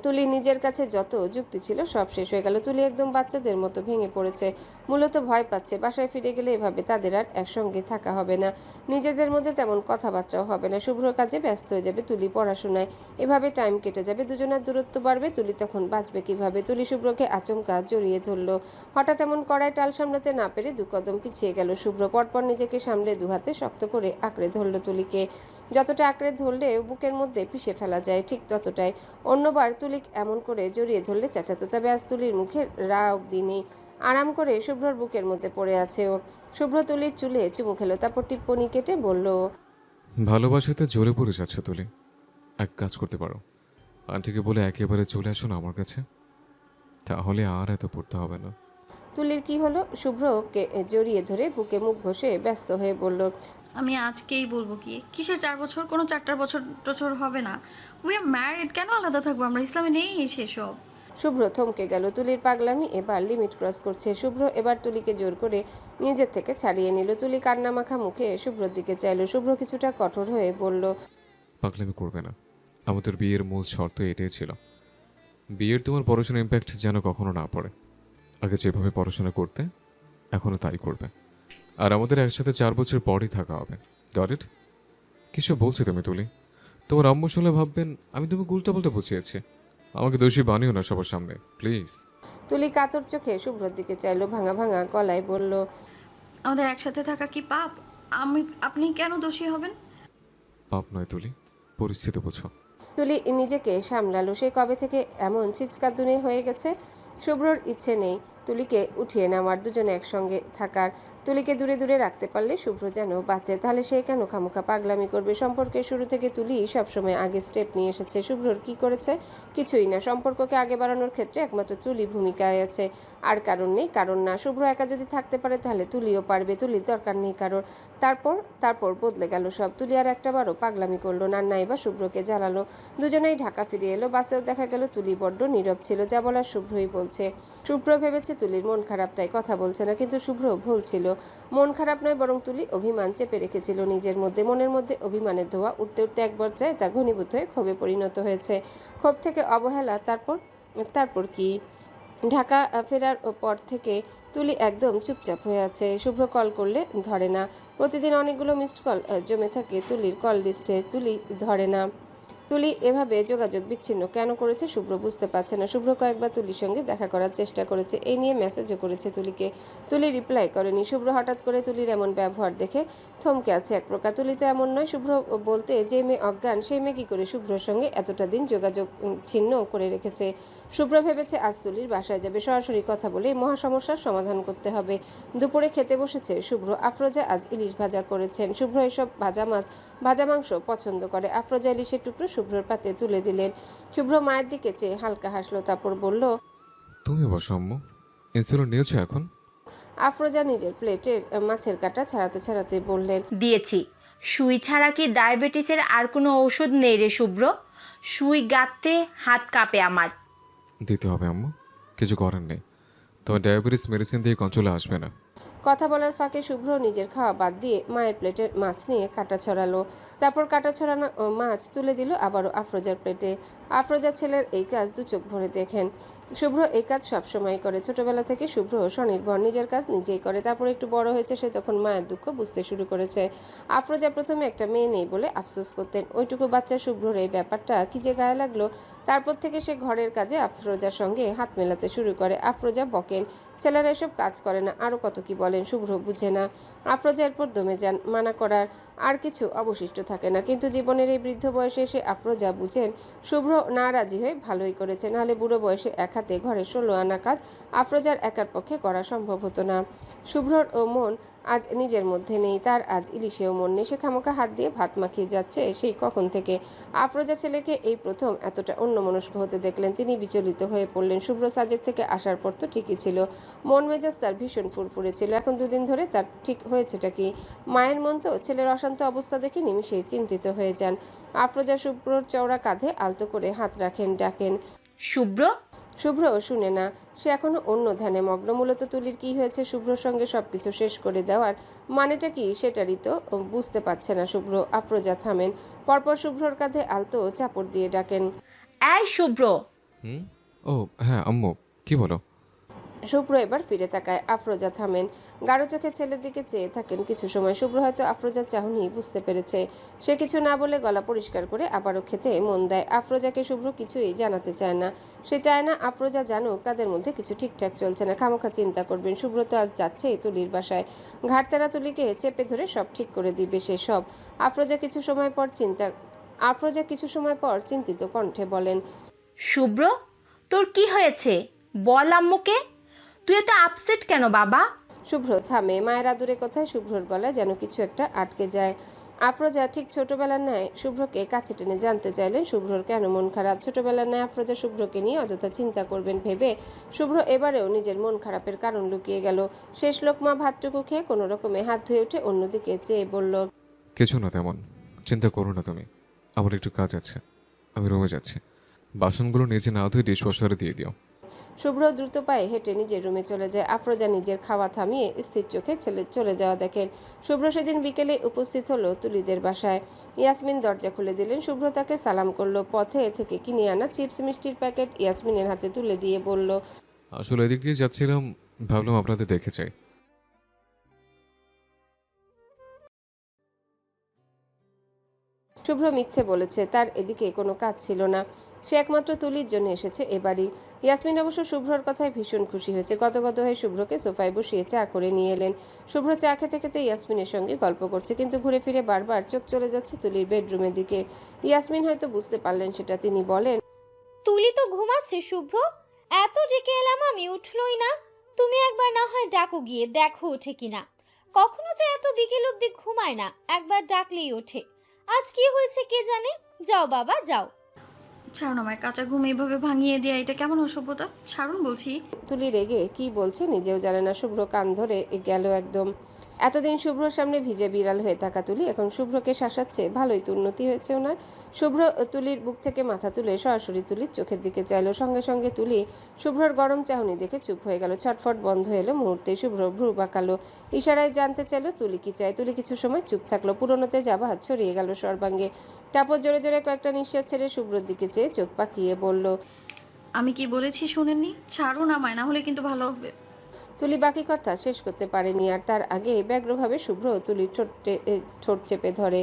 তুলি নিজের কাছে যত যুক্তি ছিল সব শেষ হয়ে গেল। তুলি একদম বাচ্চাদের মতো ভেঙে পড়েছে। মূলত ভয় পাচ্ছে বাসায় ফিরে গেলে এভাবে তাদের আর একসঙ্গে থাকা হবে না, নিজেদের মধ্যে তেমন কথাবার্তাও হবে না। শুভ্র কাজে ব্যস্ত হয়ে যাবে, তুলি পড়াশোনায়। এভাবে টাইম কেটে যাবে, দুজনের দূরত্ব বাড়বে। তুলি তখন বাঁচবে কিভাবে? তুলি শুভ্রকে আচমকা জড়িয়ে ধরল। হঠাৎ এমন কড়ায় টাল সামলাতে না পেরে 2 কদম পিছিয়ে গেল শুভ্র। পরপর নিজেকে সামলে দুহাতে শক্ত করে আঁকড়ে ধরল তুলিকে। যতটা আঁকড়ে ধরলে বুকের মধ্যে পিষে ফেলা যায় ঠিক ততটাই। অন্যবার তুলি এমন করে জড়িয়ে ধরলে চেঁচাতো, তবে আজ তুলির মুখে রা অব্দি নেই। আরাম করে শুভ্রর বুকের মধ্যে পড়ে আছে ও। শুভ্র তুলির চুলে চুমু খেলো, তারপর টিপ্পনি কেটে বলল, ভালোবাসাতে জোরে পড়ে যাচ্ছ তুলি। এক কাজ করতে পারো, আন্টিকে বলে একেবারে চলে আসো না আমার কাছে, তাহলে আর এত পড়তে হবে না। তুলির কি হলো? শুভ্রকে জড়িয়ে ধরে বুকে মুখ ঘষে ব্যস্ত হয়ে বলল, আমি আজকেই বলবো কি, কিসের 4 বছর? কোনো 4টা বছর টছর হবে না। উই আর ম্যারিড, কেন আলাদা থাকবো আমরা? ইসলামে নেই সেসব। শুভ্র থমকে গেল। তুলির পাগলামি এবার লিমিট ক্রস করছে। শুভ্র এবার তুলিকে জোর করে নিজের থেকে ছাড়িয়ে নিল। তুলি কান্না মাখা মুখে শুভ্রর দিকে চাইল। শুভ্র কিছুটা কঠোর হয়ে বলল, পাগলামি করবে না। আমাদের বিয়ের মূল শর্ত এটাই ছিল, বিয়ের তোমার পড়াশোনার ইম্প্যাক্ট যেন কখনো না পড়ে। আগে যেভাবে পড়াশোনা করতে এখনো তাই করবে। আর আমাদের একসাথে 4 বছর পরই থাকা হবে। Got it? কিসব বলছো তুমি তুলি? তোমার আম্মু শুনলে ভাববেন আমি তোমাকে উল্টাপাল্টা বুঝিয়েছি। আমাকে দোষী বানিও না সবার সামনে প্লিজ। তুলি কাতর চোখে শুভ্রর দিকে চাইলো, ভাঙা ভাঙা গলায় বলল, আমাদের একসাথে থাকা কি পাপ? আপনি কেন দোষী হবেন? পাপ নয় তুলি, পরিস্থিতি বোঝো। তুলি নিজেকে সামলালো। সে কবে থেকে এমন চিৎকারদুনি হয়ে গেছে। শুভ্রর ইচ্ছে নেই তুলিকে উঠিয়ে নেওয়ার, দুজনে একসঙ্গে থাকার। তুলিকে দূরে দূরে রাখতে পারলে শুভ্র যেন বাঁচে। তাহলে সে কেন খামোখা পাগলামি করবে? সম্পর্কের শুরু থেকে তুলি সবসময় আগে স্টেপ নিয়ে এসেছে। শুভ্রর কি করেছে? কিছুই না। সম্পর্ককে আগে বাড়ানোর ক্ষেত্রে একমাত্র তুলি ভূমিকায় আছে, আর কারণ নেই, কারণ না। শুভ্র একা যদি থাকতে পারে তাহলে তুলিও পারবে। তুলির দরকার নেই কারোর। তারপর তারপর বদলে গেল সব। তুলি আর একটাবারও পাগলামি করলো না, নাই বা শুভ্রকে জ্বালালো। দুজনেই ঢাকা ফিরে এলো। বাসেও দেখা গেল তুলি বড্ড নীরব ছিল। যা বলার শুভ্রই বলছে। শুভ্র ভেবেছে তুলির মন খারাপ, তাই কথা বলছে না, কিন্তু শুভ্র ভুল ছিল। মন খারাপ নয়, বরং তুলি অভিমান চেপে রেখেছিল নিজের মধ্যে। মনের মধ্যে অভিমানের ধোঁয়া উঠতে উঠতে এক পর্যায়ে তা ঘনীভূত হয়ে ক্ষোভে পরিণত হয়েছে। ক্ষোভ থেকে অবহেলা, তারপর তারপর কি? ঢাকা ফেরার পর থেকে তুলি একদম চুপচাপ হয়ে আছে। শুভ্র কল করলে ধরে না। প্রতিদিন অনেকগুলো মিসড কল জমে থাকে তুলির কল লিস্টে। তুলি ধরে না। তুলি এভাবে যোগাযোগ বিচ্ছিন্ন কেন করেছে শুভ্র বুঝতে পারছে না। শুভ্র কয়েকবার তুলির সঙ্গে দেখা করার চেষ্টা করেছে, এই নিয়ে মেসেজও করেছে তুলিকে। তুলি রিপ্লাই করেনি। শুভ্র হঠাৎ করে তুলির এমন ব্যবহার দেখে থমকে আছে এক প্রকার। তুলি তো এমন নয়। শুভ্র বলতে যে মেয়ে অজ্ঞান, সেই মেয়ে কি করে শুভ্রর সঙ্গে এতটা দিন যোগাযোগ ছিন্ন করে রেখেছে? শুভ্র ভেবেছে আজ তুলির বাসায় যাবে, সরাসরি কথা বলে এই মহা সমস্যার সমাধান করতে হবে। দুপুরে খেতে বসেছে শুভ্র। আফরোজা আজ ইলিশ ভাজা করেছেন। শুভ্র এসব ভাজা মাছ, ভাজা মাংস পছন্দ করে। আফরোজা ইলিশের টুকরো শুভ্রর পাতে তুলে দিলেন। শুভ্র মায়ের দিকে চেয়ে হালকা হাসলো, তারপর বলল, তুমি বসো আম্মু। ইনসুলিন নিয়েছো এখন? আফরোজা নিজের প্লেটের মাছের কাঁটা ছাড়াতে ছাড়াতে বললেন, দিয়েছি। সুই ছাড়া কি ডায়াবেটিসের আর কোনো ওষুধ নেই রে শুভ্র? সুই গাঁথতে হাত কাঁপে আমার। দিতে হবে আম্মু, কিছু করার নেই। তোমার ডায়াবেটিস মেডিসিন দিয়ে কন্ট্রোলে আসবে না। কথা বলার ফাঁকে শুভ্র নিজের খাওয়া বাদ দিয়ে মায়ের প্লেটের মাছ নিয়ে কাটা ছড়ালো। তারপর কাটা ছড়ানো মাছ তুলে দিল আবারও আফরোজার প্লেটে। আফরোজা ছেলের এই কাজ দু চোখ ভরে দেখেন। শুভ্র এই কাজ সবসময় করে। ছোটবেলা থেকে শুভ্র স্বনির্ভর, নিজের কাজ নিজেই করে। তারপর একটু বড় হয়েছে, সে তখন মায়ের দুঃখ বুঝতে শুরু করেছে। আফরোজা প্রথমে একটা মেয়ে নেই বলে আফসোস করতেন। ওইটুকু বাচ্চা শুভ্রর এই ব্যাপারটা কি যে গায়ে লাগলো। তারপর থেকে সে ঘরের কাজে আফরোজার সঙ্গে হাত মেলাতে শুরু করে। আফরোজা বকেন, ছেলেরা এসব কাজ করে না, আরও কত কি বলেন। শুভ্র বুঝে না। আফরোজা এরপর দমে যান। মানা করার আর কিছু অবশিষ্ট থাকে না। কিন্তু জীবনের এই বৃদ্ধ বয়সে এসে আফরোজা বুঝেন শুভ্র না রাজি হয়ে ভালোই করেছে। নাহলে বুড়ো বয়সে এক হাতে ঘরের 16 আনা কাজ আফরোজার একার পক্ষে করা সম্ভব হতো না। শুভ্রর ও মন আজ নিজের মধ্যে নেই। তার আজ ইলিশেও মন নেই। সে খামোখা হাত দিয়ে ভাত মাখিয়ে যাচ্ছে সেই কখন থেকে। আফরোজা ছেলেকে এই প্রথম এতটা অন্যমনস্ক হতে দেখলেন। তিনি বিচলিত হয়ে পড়লেন। শুভ্র সাজেক থেকে আসার পর তো ঠিকই ছিল, মন মেজাজ তার ভীষণ ফুরফুরে ছিল। এখন দুদিন ধরে তার ঠিক হয়েছেটা কি? মায়ের মন তো ছেলের অশান্ত অবস্থা দেখে নিমিষেই চিন্তিত হয়ে যান। আফরোজা শুভ্রর চওড়া কাঁধে আলতো করে হাত রাখেন, ডাকেন, শুভ্র। শুভ্র শুনে না। সে এখনো অন্য ধ্যানে মগ্ন। মূলত তুলির কি হয়েছে শুভ্রর সঙ্গে সবকিছু শেষ করে দেওয়ার মানেটা কি সেটারই তো বুঝতে পারছে না শুভ্র। আফরোজা থামেন। পরপর শুভ্রর কাঁধে আলতো চাপড় দিয়ে ডাকেন, এই শুভ্র। হুম? ও হ্যাঁ আম্মু, কি বলো? শুভ্র এবার ফিরে তাকায়। আফরোজা থামেন, গাঢ় চোখে ছেলের দিকে চেয়ে থাকেন কিছু সময়। শুভ্র হয়তো আফরোজার চাহনি বুঝতে পেরেছে। সে কিছু না বলে গলা পরিষ্কার করে আবারও খেতে মন দেয়। আফরোজাকে শুভ্র কিছুই জানাতে চায় না। সে চায় না আফরোজা জানুক তাদের মধ্যে কিছু ঠিকঠাক চলছে না। খামোখা চিন্তা করবেন। শুভ্র তো আজ যাচ্ছে তুলির বাসায়। ঘাটতারা তুলিকে চেপে ধরে সব ঠিক করে দিবে সে সব। আফরোজা কিছু সময় পর চিন্তিত কণ্ঠে বলেন, শুভ্র, তোর কি হয়েছে বল আম্মুকে। তুই এত আপসেট কেন বাবা? শুভ্র থামে। মায়ের আদুরে কথায় শুভ্রর গলায় যেন কিছু একটা আটকে যায়। আফরোজা ঠিক ছোটবেলার ন্যায় শুভ্রকে কাছে টেনে জানতে চাইলেন শুভ্রর কেন মন খারাপ। ছোটবেলার ন্যায় আফরোজা শুভ্রকে নিয়ে অযথা চিন্তা করবেন ভেবে শুভ্র এবারেও নিজের মন খারাপের কারণ লুকিয়ে গেল। শেষ লোকমা ভাতটুকু খেয়ে কোনো রকমে হাত ধুয়ে উঠে অন্যদিকে চেয়ে বলল, কিছু না তেমন, চিন্তা করো না তুমি। আমার একটু কাজ আছে, আমি রুমে যাচ্ছি। বাসনগুলো নিচে না ধুয়ে ডিশওয়াশারে দিয়ে দিও। শুভ্র দ্রুত পায়ে হেঁটে নিজের রুমে চলে যায়। আফরোজা নিজের খাওয়া থামিয়ে স্থির চোখে ছেলে চলে যাওয়া দেখেন। শুভ্র সেদিন বিকেলে উপস্থিত হলো তুলিদের বাসায়। ইয়াসমিন দরজা খুলে দিলেন। শুভ্র তাকে সালাম করলো। পথে থেকে কিনে আনা চিপস মিষ্টির প্যাকেট ইয়াসমিনের হাতে তুলে দিয়ে বলল, আসলে এদিক দিয়ে যাচ্ছিলাম, ভাবলাম আপনাদের দেখে যাই। শুভ্র মিথ্যে বলেছে, তার এদিকে কোনো কাজ ছিল না। সে একমাত্র তুলির জন্য এসেছে এবারই। ইয়াসমিন অবশ্য শুভ্রর কথায় ভীষণ খুশি হয়েছে। গদগদ হয়ে শুভ্রকে সোফায় বসিয়ে চা করে নিয়ে এলেন। শুভ্র চা খেতে খেতে ইয়াসমিনের সঙ্গে গল্প করছে, কিন্তু ঘুরে ফিরে বারবার চোখ চলে যাচ্ছে তুলির বেডরুমের দিকে। ইয়াসমিন হয়তো বুঝতে পারলেন সেটা। তিনি বলেন, তুলি তো ঘুমাচ্ছে শুভ্র, এত ডেকে এলাম আমি উঠলই না। তুমি একবার না হয় ডাকো, গিয়ে দেখো ওঠে কিনা। কখনো তো এত বিকেল অব্দি ঘুমায় না, একবার ডাকলেই ওঠে। আজ কি হয়েছে কে জানে। যাও বাবা যাও। ছাড়ুন আমায়, কাঁচা ঘুম এইভাবে ভাঙিয়ে দেয়া এটা কেমন অসভ্যতা, ছাড়ুন বলছি। তুলি রেগে কি বলছে নিজেও জানে না। শুভ্র কান ধরে গেল একদম। এতদিন শুভ্রর সামনে ভিজে বিড়াল হয়ে থাকা তুলি এখন শুভ্রকে শাসাচ্ছে। ভালোই তো উন্নতি হয়েছে ওনার। শুভ্র তুলির বুক থেকে মাথা তুলে সরাসরি তুলির চোখের দিকে চাইলো। সঙ্গে সঙ্গে তুলি শুভ্রর গরম চাহনি দেখে চুপ হয়ে গেল। ছটফট বন্ধ এলো মুহূর্তে। শুভ্র ভ্রু বাঁকালো, ইশারায় জানতে চাইলো তুলি কি চায়। তুলি কিছু সময় চুপ থাকলো। পুরোনোতে যাবা হাত ছড়িয়ে গেল সর্বাঙ্গে। তারপর জোরে জোরে কয়েকটা নিঃশ্বাস ছেড়ে শুভ্রর দিকে চেয়ে চোখ পাকিয়ে বলল, আমি কি বলেছি শুনেননি? ছাড়ুন আমায়, না হলে কিন্তু ভালো হবে। তুলি বাকি কথা শেষ করতে পারেনি আর তার আগে ব্যগ্রভাবে শুভ্র তুলির ঠোঁট চেপে ধরে।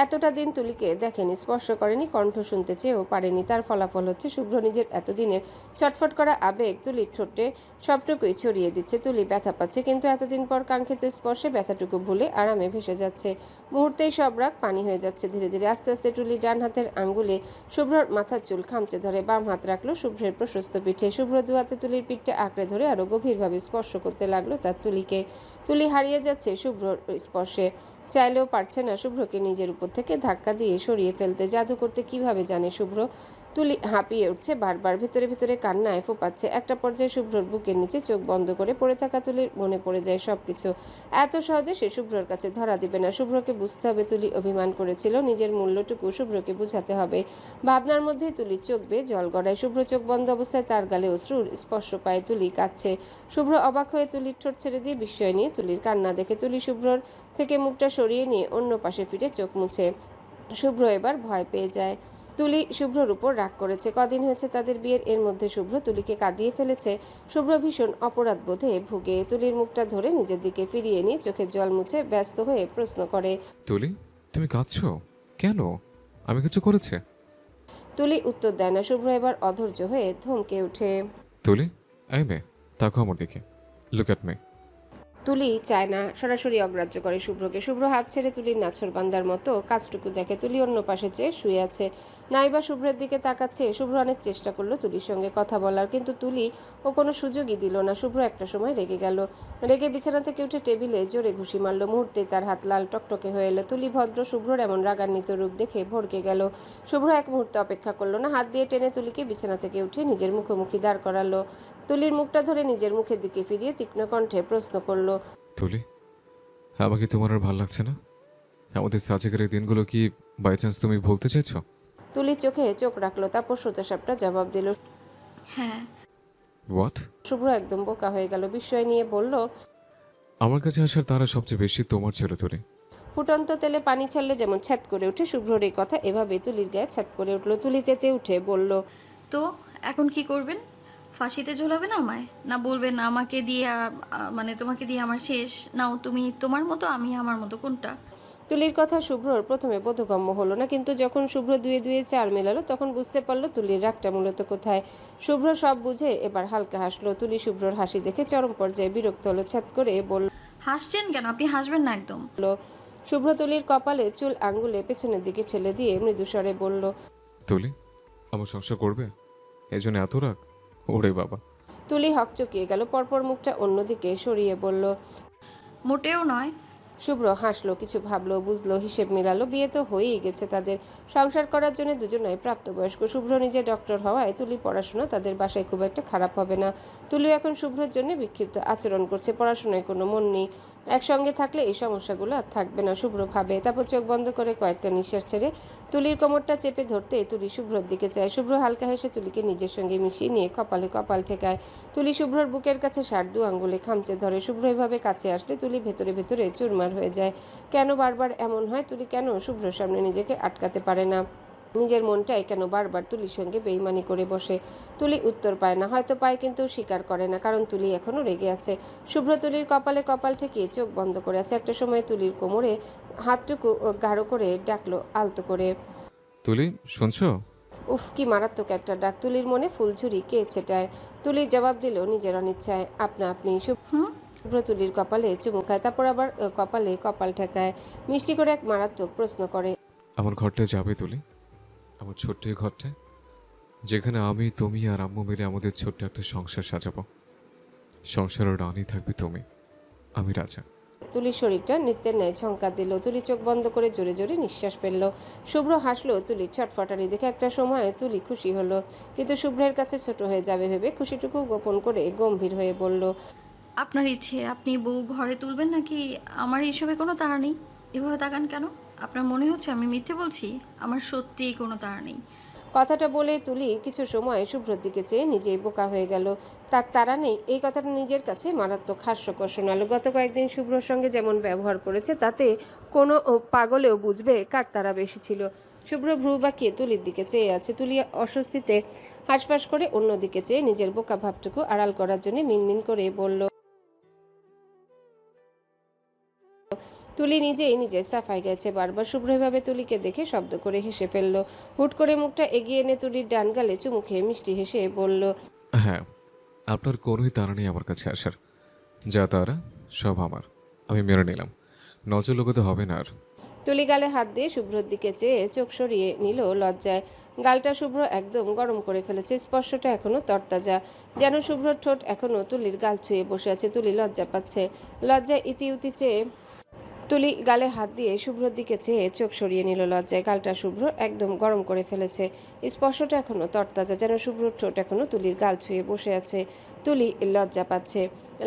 এতটা দিন তুলিকে দেখেনি, স্পর্শ করেনি, কণ্ঠ শুনতে চেয়েও পারেনি। তার ফলাফল হচ্ছে শুভ্র নিজের এতদিনের চটফট করা আবেগ তুলির ঠোঁটে সবটুকুই ছড়িয়ে দিচ্ছে। তুলি ব্যথা পাচ্ছে, কিন্তু এতদিন পর কাঙ্ক্ষিত স্পর্শে ব্যথাটুকু ভুলে আরামে ভেসে যাচ্ছে। মুহূর্তেই সব রাগ পানি হয়ে যাচ্ছে ধীরে ধীরে। আস্তে আস্তে তুলি ডান হাতের আঙ্গুলে শুভ্রর মাথার চুল খামচে ধরে বাম হাত রাখলো শুভ্রের প্রশস্ত পিঠে। শুভ্র দু হাতে তুলির পিঠটা আঁকড়ে ধরে আরো গভীরভাবে স্পর্শ করতে লাগলো তার তুলিকে। তুলি হারিয়ে যাচ্ছে শুভ্রর স্পর্শে, চাইলেও পারছে না শুভ্রকে নিজের উপর থেকে ধাক্কা দিয়ে সরিয়ে ফেলতে। জাদু করতে কিভাবে জানে শুভ্র। তুলি হাঁপিয়ে উঠছে বারবার, ভেতরে ভেতরে কান্নায় ফোপাচ্ছে। একটা পর্যায়ে শুভ্রর বুকের নিচে চোখ বন্ধ করে পড়ে থাকা তুলির মনে পড়ে যায় সবকিছু। এত সহজে সে শুভ্রর কাছে ধরা দিবে না। শুভ্রকে বুঝতে হবে তুলি অভিমান করেছিল, নিজের মূল্যটুকু শুভ্রকে বুঝাতে হবে। ভাবনার মধ্যে তুলির চোখ বেয়ে জল গড়ায়। শুভ্র চোখ বন্ধ অবস্থায় তার গালে অশ্রুর স্পর্শ পায়। তুলি কাঁদছে। শুভ্র অবাক হয়ে তুলির ঠোঁট ছেড়ে দিয়ে বিস্ময় নিয়ে তুলির কান্না দেখে। তুলি শুভ্রর থেকে মুখটা সরিয়ে নিয়ে অন্য পাশে ফিরে চোখ মুছে। শুভ্র এবার ভয় পেয়ে যায়। তুলি শুভ্রর উপর রাগ করেছে। কদিন হয়েছে তাদের বিয়ের, এর মধ্যে শুভ্র তুলিকে কাঁদিয়ে ফেলেছে। শুভ্র ভীষণ অপরাধ বোধে ভুগে তুলির মুখটা ধরে নিজের দিকে ফিরিয়ে নিয়ে চোখের জল মুছে ব্যস্ত হয়ে প্রশ্ন করে, তুলি, তুমি কাঁদছো কেন? আমি কিছু করেছে? তুলি উত্তর দেয় না। শুভ্র এবার অধৈর্য হয়ে থমকে ওঠে। তুলি, এই মেয়ে, তাকো আমার দিকে। Look at me. তুলি চায় না, সরাসরি অগ্রাহ্য করে শুভ্রকে। শুভ্র হাত ছেড়ে তুলির নাছর বান্দার মতো কাজটুকু দেখে। তুলি অন্য পাশে চেয়ে শুয়ে আছে, নাইবা শুভ্রের দিকে তাকাচ্ছে। শুভ্র অনেক চেষ্টা করলো তুলির সঙ্গে কথা বলার, কিন্তু তুলি ও কোনো সুযোগই দিল না। শুভ্র একটা সময় রেগে গেল। রেগে বিছানা থেকে উঠে টেবিলে জোরে ঘুষি মারল। মুহূর্তে তার হাত লাল টকটকে হয়ে এলো। তুলি ভদ্র, শুভ্রর এমন রাগান্বিত রূপ দেখে ভড়কে গেল। শুভ্র এক মুহূর্তে অপেক্ষা করলো না, হাত দিয়ে টেনে তুলিকে বিছানা থেকে উঠে নিজের মুখোমুখি দাঁড় করালো। তুলির মুখটা ধরে নিজের মুখের দিকে ফিরিয়ে তীক্ষ্ণ কণ্ঠে প্রশ্ন করলো, তুলি, আমাকে তোমার আর ভাল লাগছে না? আমাদের সাজেকের এই দিনগুলো কি বাই চান্স তুমি বলতে চাইছো? তুলির চোখে চোখ রাখলো, তারপর সোজাসাপটা জবাব দিল। হ্যাঁ। হোয়াট? শুভ্র একদম বোকা হয়ে গেল। বিস্ময় নিয়ে বলল, আমার কাছে আসার তারা সবচেয়ে বেশি তোমার ছেলে তুলি। ফুটন্ত তেলে পানি ছাড়লে যেমন ছ্যাদ করে ওঠে, শুভ্রর এই কথা এভাবে তুলির গায়ে ছ্যাদ করে উঠলো। তুলি তেতে উঠে বলল, তো এখন কি করবেন? ফাঁসিতে ঝোলাবেন আমায়, না বলবেন আমাকে দিয়ে মানে তোমাকে দিয়ে আমার শেষ? নাও তুমি তোমার মতো, আমি আমার মতো, কোনটা? তুলির কথা শুভ্রর প্রথমে বোধগম্য হলো না, কিন্তু যখন শুভ্র দুয়ে দুয়ে চার মেলালো তখন বুঝতে পারলো তুলির রাগটা মূলত কোথায়। শুভ্র সব বুঝে এবার হালকা হাসলো। তুলি শুভ্রর হাসি দেখে চরম পর্যায়ে বিরক্ত হলো, ছ্যাদ করে বলল, হাসছেন কেন? আপনি হাসবেন না একদম। শুভ্র তুলির কপালে চুল আঙ্গুলে পেছনের দিকে ঠেলে দিয়ে মৃদুস্বরে বলল, তুলি, আমার সংসার করবে? এই জন্য এত রাগ? ওরে বাবা। তুলি হকচকিয়ে গেল, পরপর মুখটা অন্যদিকে সরিয়ে বলল, মোটেও নয়। শুভ্র হাসলো, কিছু ভাবলো, বুঝলো, হিসেব মিলালো। বিয়ে তো হয়েই গেছে তাদের, সংসার করার জন্য দুজনাই প্রাপ্তবয়স্ক। শুভ্র নিজে ডক্টর হওয়ায় তুলি পড়াশোনা তাদের বাসায় খুব একটা খারাপ হবে না। তুলি এখন শুভ্রর জন্য বিক্ষিপ্ত আচরণ করছে, পড়াশোনায় কোনো মন নেই। একসঙ্গে থাকলে এই সমস্যাগুলো আর থাকবে না শুভ্র ভাবে। তারপর চোখ বন্ধ করে কয়েকটা নিঃশ্বাস ছেড়ে তুলির কোমরটা চেপে ধরতে তুলি শুভ্রর দিকে চায়। শুভ্র হালকা হেসে তুলিকে নিজের সঙ্গে মিশিয়ে নিয়ে কপালে কপাল ঠেকায়। তুলি শুভ্রর বুকের কাছে ষাট দু আঙ্গুলে খামচে ধরে। শুভ্র এভাবে কাছে আসলে তুলি ভেতরে ভেতরে চুরমার হয়ে যায়। কেন বারবার এমন হয়? তুলি কেন শুভ্রর সামনে নিজেকে আটকাতে পারে না? নিজের মনটাই কেন বারবার তুলির সঙ্গে বেইমানি করে বসে? তুলি উত্তর পায় না, হয়তো পায় কিন্তু স্বীকার করে না, কারণ তুলি এখনো রেগে আছে। শুভ্র তুলির কপালে কপাল ঠেকিয়ে চোখ বন্ধ করে আছে। একটা সময় তুলির কোমরে হাতটুকু গাঢ় করে ডাকলো আলতো করে, তুলি, শুনছো? উফ, কি মারাত্মক একটা ডাক। তুলির মনে ফুলঝুরি কে ছেটায়। তুলি জবাব দিল নিজের অনিচ্ছায়, আপনা আপনি। শুভ্র তুলির কপালে চুমু খায়, তারপর আবার কপালে কপাল ঠেকায়, মিষ্টি করে এক মারাত্মক প্রশ্ন করে। আমার ঘরটায় যাবে তুলি? আমার ছোট্ট এই ঘরটায়, যেখানে আমি, তুমি আর আম্মু মিলে আমাদের ছোট্ট একটা সংসার সাজাবো। সংসারের রানী থাকবে তুমি, আমি রাজা। তুলির শরীরটা নৃত্যের ন্যায় ঝঙ্কার দিল। তুলি চোখ বন্ধ করে জোরে জোরে নিঃশ্বাস ফেলল। শুভ্র হাসলো তুলির ছটফটানি দেখে। একটা সময় তুলি খুশি হলো, কিন্তু শুভ্রের কাছে ছোট হয়ে যাবে ভেবে খুশিটুকু গোপন করে গম্ভীর হয়ে বলল, আপনার ইচ্ছে, আপনি বউ ঘরে তুলবেন নাকি? আমার এসবে কোনো তাড়া নেই। এভাবে তাকান কেন? আপনার মনে হচ্ছে আমি মিথ্যে বলছি? আমার সত্যিই কোনো তাড়া নেই। কথাটা বলে তুলি কিছু সময় শুভ্রর দিকে চেয়ে নিজেই বোকা হয়ে গেল। তার তারা নেই, এই কথাটা নিজের কাছে মারাত্মক হাস্যকর শোনালো। গত কয়েকদিন শুভ্রর সঙ্গে যেমন ব্যবহার করেছে, তাতে কোনো পাগলেও বুঝবে কার তারা বেশি ছিল। শুভ্র ভ্রু বাঁকিয়ে তুলির দিকে চেয়ে আছে। তুলি অস্বস্তিতে হাঁসফাঁস করে অন্যদিকে চেয়ে নিজের বোকা ভাবটুকু আড়াল করার জন্য মিনমিন করে বলল। তুলি নিজেই নিজের সাফাই গেছে বারবার। শুভ্র এভাবে তুলিকে দেখে শব্দ করে হেসে ফেলল। হুট করে মুখটা এগিয়ে এনে তুলির ডান গালে চুমু খেয়ে মিষ্টি হেসে বলল, হ্যাঁ, আপনার কোনোই তাড়া নেই আমার কাছে আসার। যা তারা সব আমার, আমি মেনে নিলাম। নজর লোকাতে হবে না আর। তুলি গালে হাত দিয়ে শুভ্রর দিকে চেয়ে চোখ সরিয়ে নিল লজ্জায়। গালটা শুভ্র একদম গরম করে ফেলেছে, স্পর্শটা এখনো তরতাজা, যেন শুভ্রর ঠোঁট এখনো তুলির গাল ছুঁয়ে বসে আছে। তুলি লজ্জা পাচ্ছে, লজ্জায় ইতিউতি চেয়ে তুলি গালে হাত দিয়ে শুভ্রর দিকে চেয়ে চোখ সরিয়ে নিল লজ্জায়। গালটা শুভ্র একদম গরম করে ফেলেছে, স্পর্শটা এখনো তরতাজা, যেন শুভ্রর ঠোঁট এখনো তুলির গাল ছুঁয়ে বসে আছে। তুলি লজ্জা পাচ্ছে,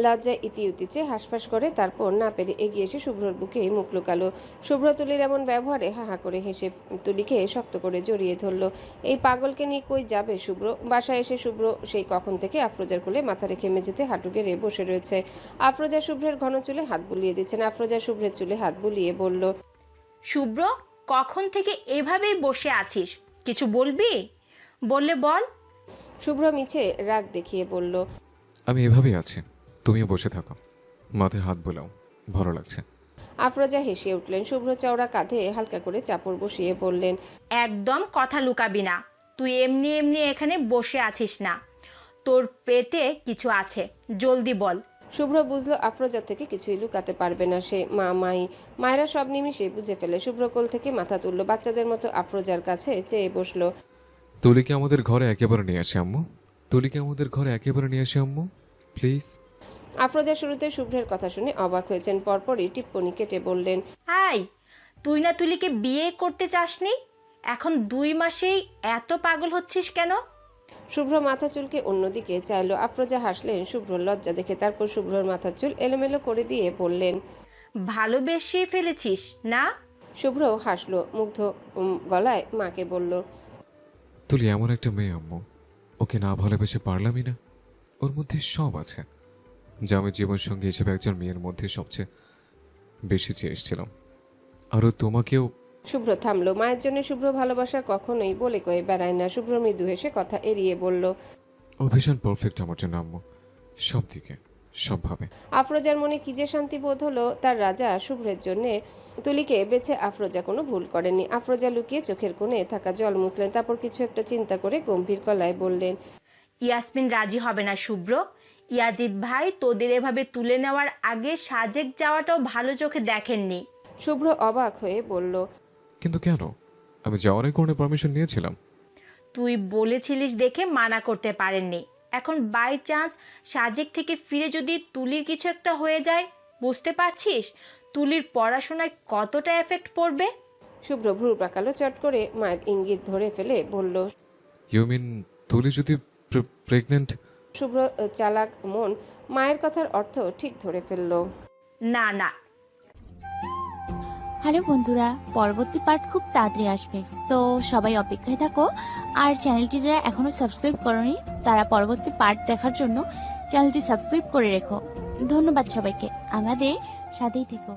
লজ্জায় ইতিউতি চেয়ে হাঁসফাঁস করে, তারপর না পেরে এগিয়ে এসে শুভ্রর বুকে মুখ লুকালো। শুভ্র তুলির এমন ব্যবহারে হাহা করে হেসে তুলিকে শক্ত করে জড়িয়ে ধরল। এই পাগলকে নিয়ে কই যাবে শুভ্র? বাসায় এসে শুভ্র সেই কখন থেকে আফরোজার কোলে মাথা রেখে মেঝেতে হাঁটু গেড়ে বসে রয়েছে। আফরোজা শুভ্রের ঘন চুলে হাত বুলিয়ে দিচ্ছেন। আফরোজা শুভ্রের চুলে হাত বুলিয়ে বলল, শুভ্র, কখন থেকে এভাবেই বসে আছিস? কিছু বলবি? বললে বল। শুভ্র মিছে রাগ দেখিয়ে বলল, আমি এভাবেই আছি, তুমিও বসে থাকো, মাথায় হাত বোলাও, ভালো লাগছে। আফরোজা হেসে উঠলেন। শুভ্র চওড়া কাঁধে হালকা করে চাপড় বসিয়ে বললেন, একদম কথা লুকাবি না। তুই এমনি এমনি এখানে বসে আছিস না, তোর পেটে কিছু আছে, জলদি বল। শুভ্র বুঝলো আফরোজা থেকে কিছুই লুকাতে পারবে না সে। মায়েরা সব নিমিষে বুঝে ফেলে। শুভ্র কোল থেকে মাথা তুলল, বাচ্চাদের মতো আফরোজার কাছে চেয়ে বসলো। তুলিকে আমাদের ঘরে একেবারে নিয়ে আসে আম্মু, তুলিকে আমাদের ঘরে একেবারে নিয়ে আসে আম্মু, প্লিজ। আফরোজা শুরুতে শুভ্রের কথা শুনে অবাক হয়েছেন, পরপরই টিপ্পনি কেটে বললেন, হাই, তুই না তুলিকে বিয়ে করতে চাসনি? এখন 2 মাসেই এত পাগল হচ্ছিস কেন? শুভ্র মাথা চুলকে অন্যদিকে চাইলো। আফরোজা হাসলেন শুভ্রর লজ্জা দেখে, তারপর শুভ্রর মাথার চুল এলোমেলো করে দিয়ে বললেন, ভালোবেসে ফেলেছিস না? শুভ্র হাসলো মুগ্ধ গলায় মাকে বলল, তুলি এমন একটা মেয়ে আম্মু, ওকে না ভালোবেসে পারলামই না। ওর মধ্যে সব আছে, যা আমি জীবনসঙ্গী হিসেবে একজন মেয়ের মধ্যে সবচেয়ে বেশি চেয়ে এসেছিলাম। আরও তোমাকেও। শুভ্র থামলো। মায়ের জন্য শুভ্র ভালোবাসা কখনোই বলে কয়ে বেড়ায় না। শুভ্র মৃদু হেসে কথা এড়িয়ে বলল, ও ভীষণ পারফেক্ট আমার জন্য আম্মু, সব দিকে, সবভাবে। আফরোজার মনে কি যে শান্তি বোধ হলো। তার রাজা শুভ্রের জন্য তুলিকে বেছে আফরোজা কোনো ভুল করেনি। আফরোজা লুকিয়ে চোখের কোণে থাকা জল মুছলেন, তারপর কিছু একটা চিন্তা করে গম্ভীর গলায় বললেন, ইয়াসমিন রাজি হবে না শুভ্র। ইয়াজিদ ভাই তোদের এভাবে তুলে নেওয়ার আগে সাজেক যাওয়াটাও ভালো চোখে দেখেননি। শুভ্র অবাক হয়ে বলল, কিন্তু কেন? আমি যাওয়ার আগে কোনো পারমিশন নিয়েছিলাম। তুই বলেছিলিস দেখে মানা করতে পারেননি। এখন বাই চান্স সাজেক থেকে ফিরে যদি তুলির কিছু একটা হয়ে যায়, বুঝতে পারছিস তুলির পড়াশোনায় কতটা এফেক্ট পড়বে? শুভ্র ভ্রু পাকালো, চট করে মায়ের ইঙ্গিত ধরে ফেলে বলল, ইউ মিন তুলি যদি প্রেগনেন্ট? শুভ্র চালাক মন মায়ের কথার অর্থ ঠিক ধরে ফেলল। না না। হ্যালো বন্ধুরা, পরবর্তী পার্ট খুব তাড়াতাড়ি আসবে, তো সবাই অপেক্ষায় থাকো। আর চ্যানেলটি যারা এখনো সাবস্ক্রাইব করোনি, তারা পরবর্তী পার্ট দেখার জন্য চ্যানেলটি সাবস্ক্রাইব করে রেখো। ধন্যবাদ সবাইকে, আমাদের সাথেই থেকো।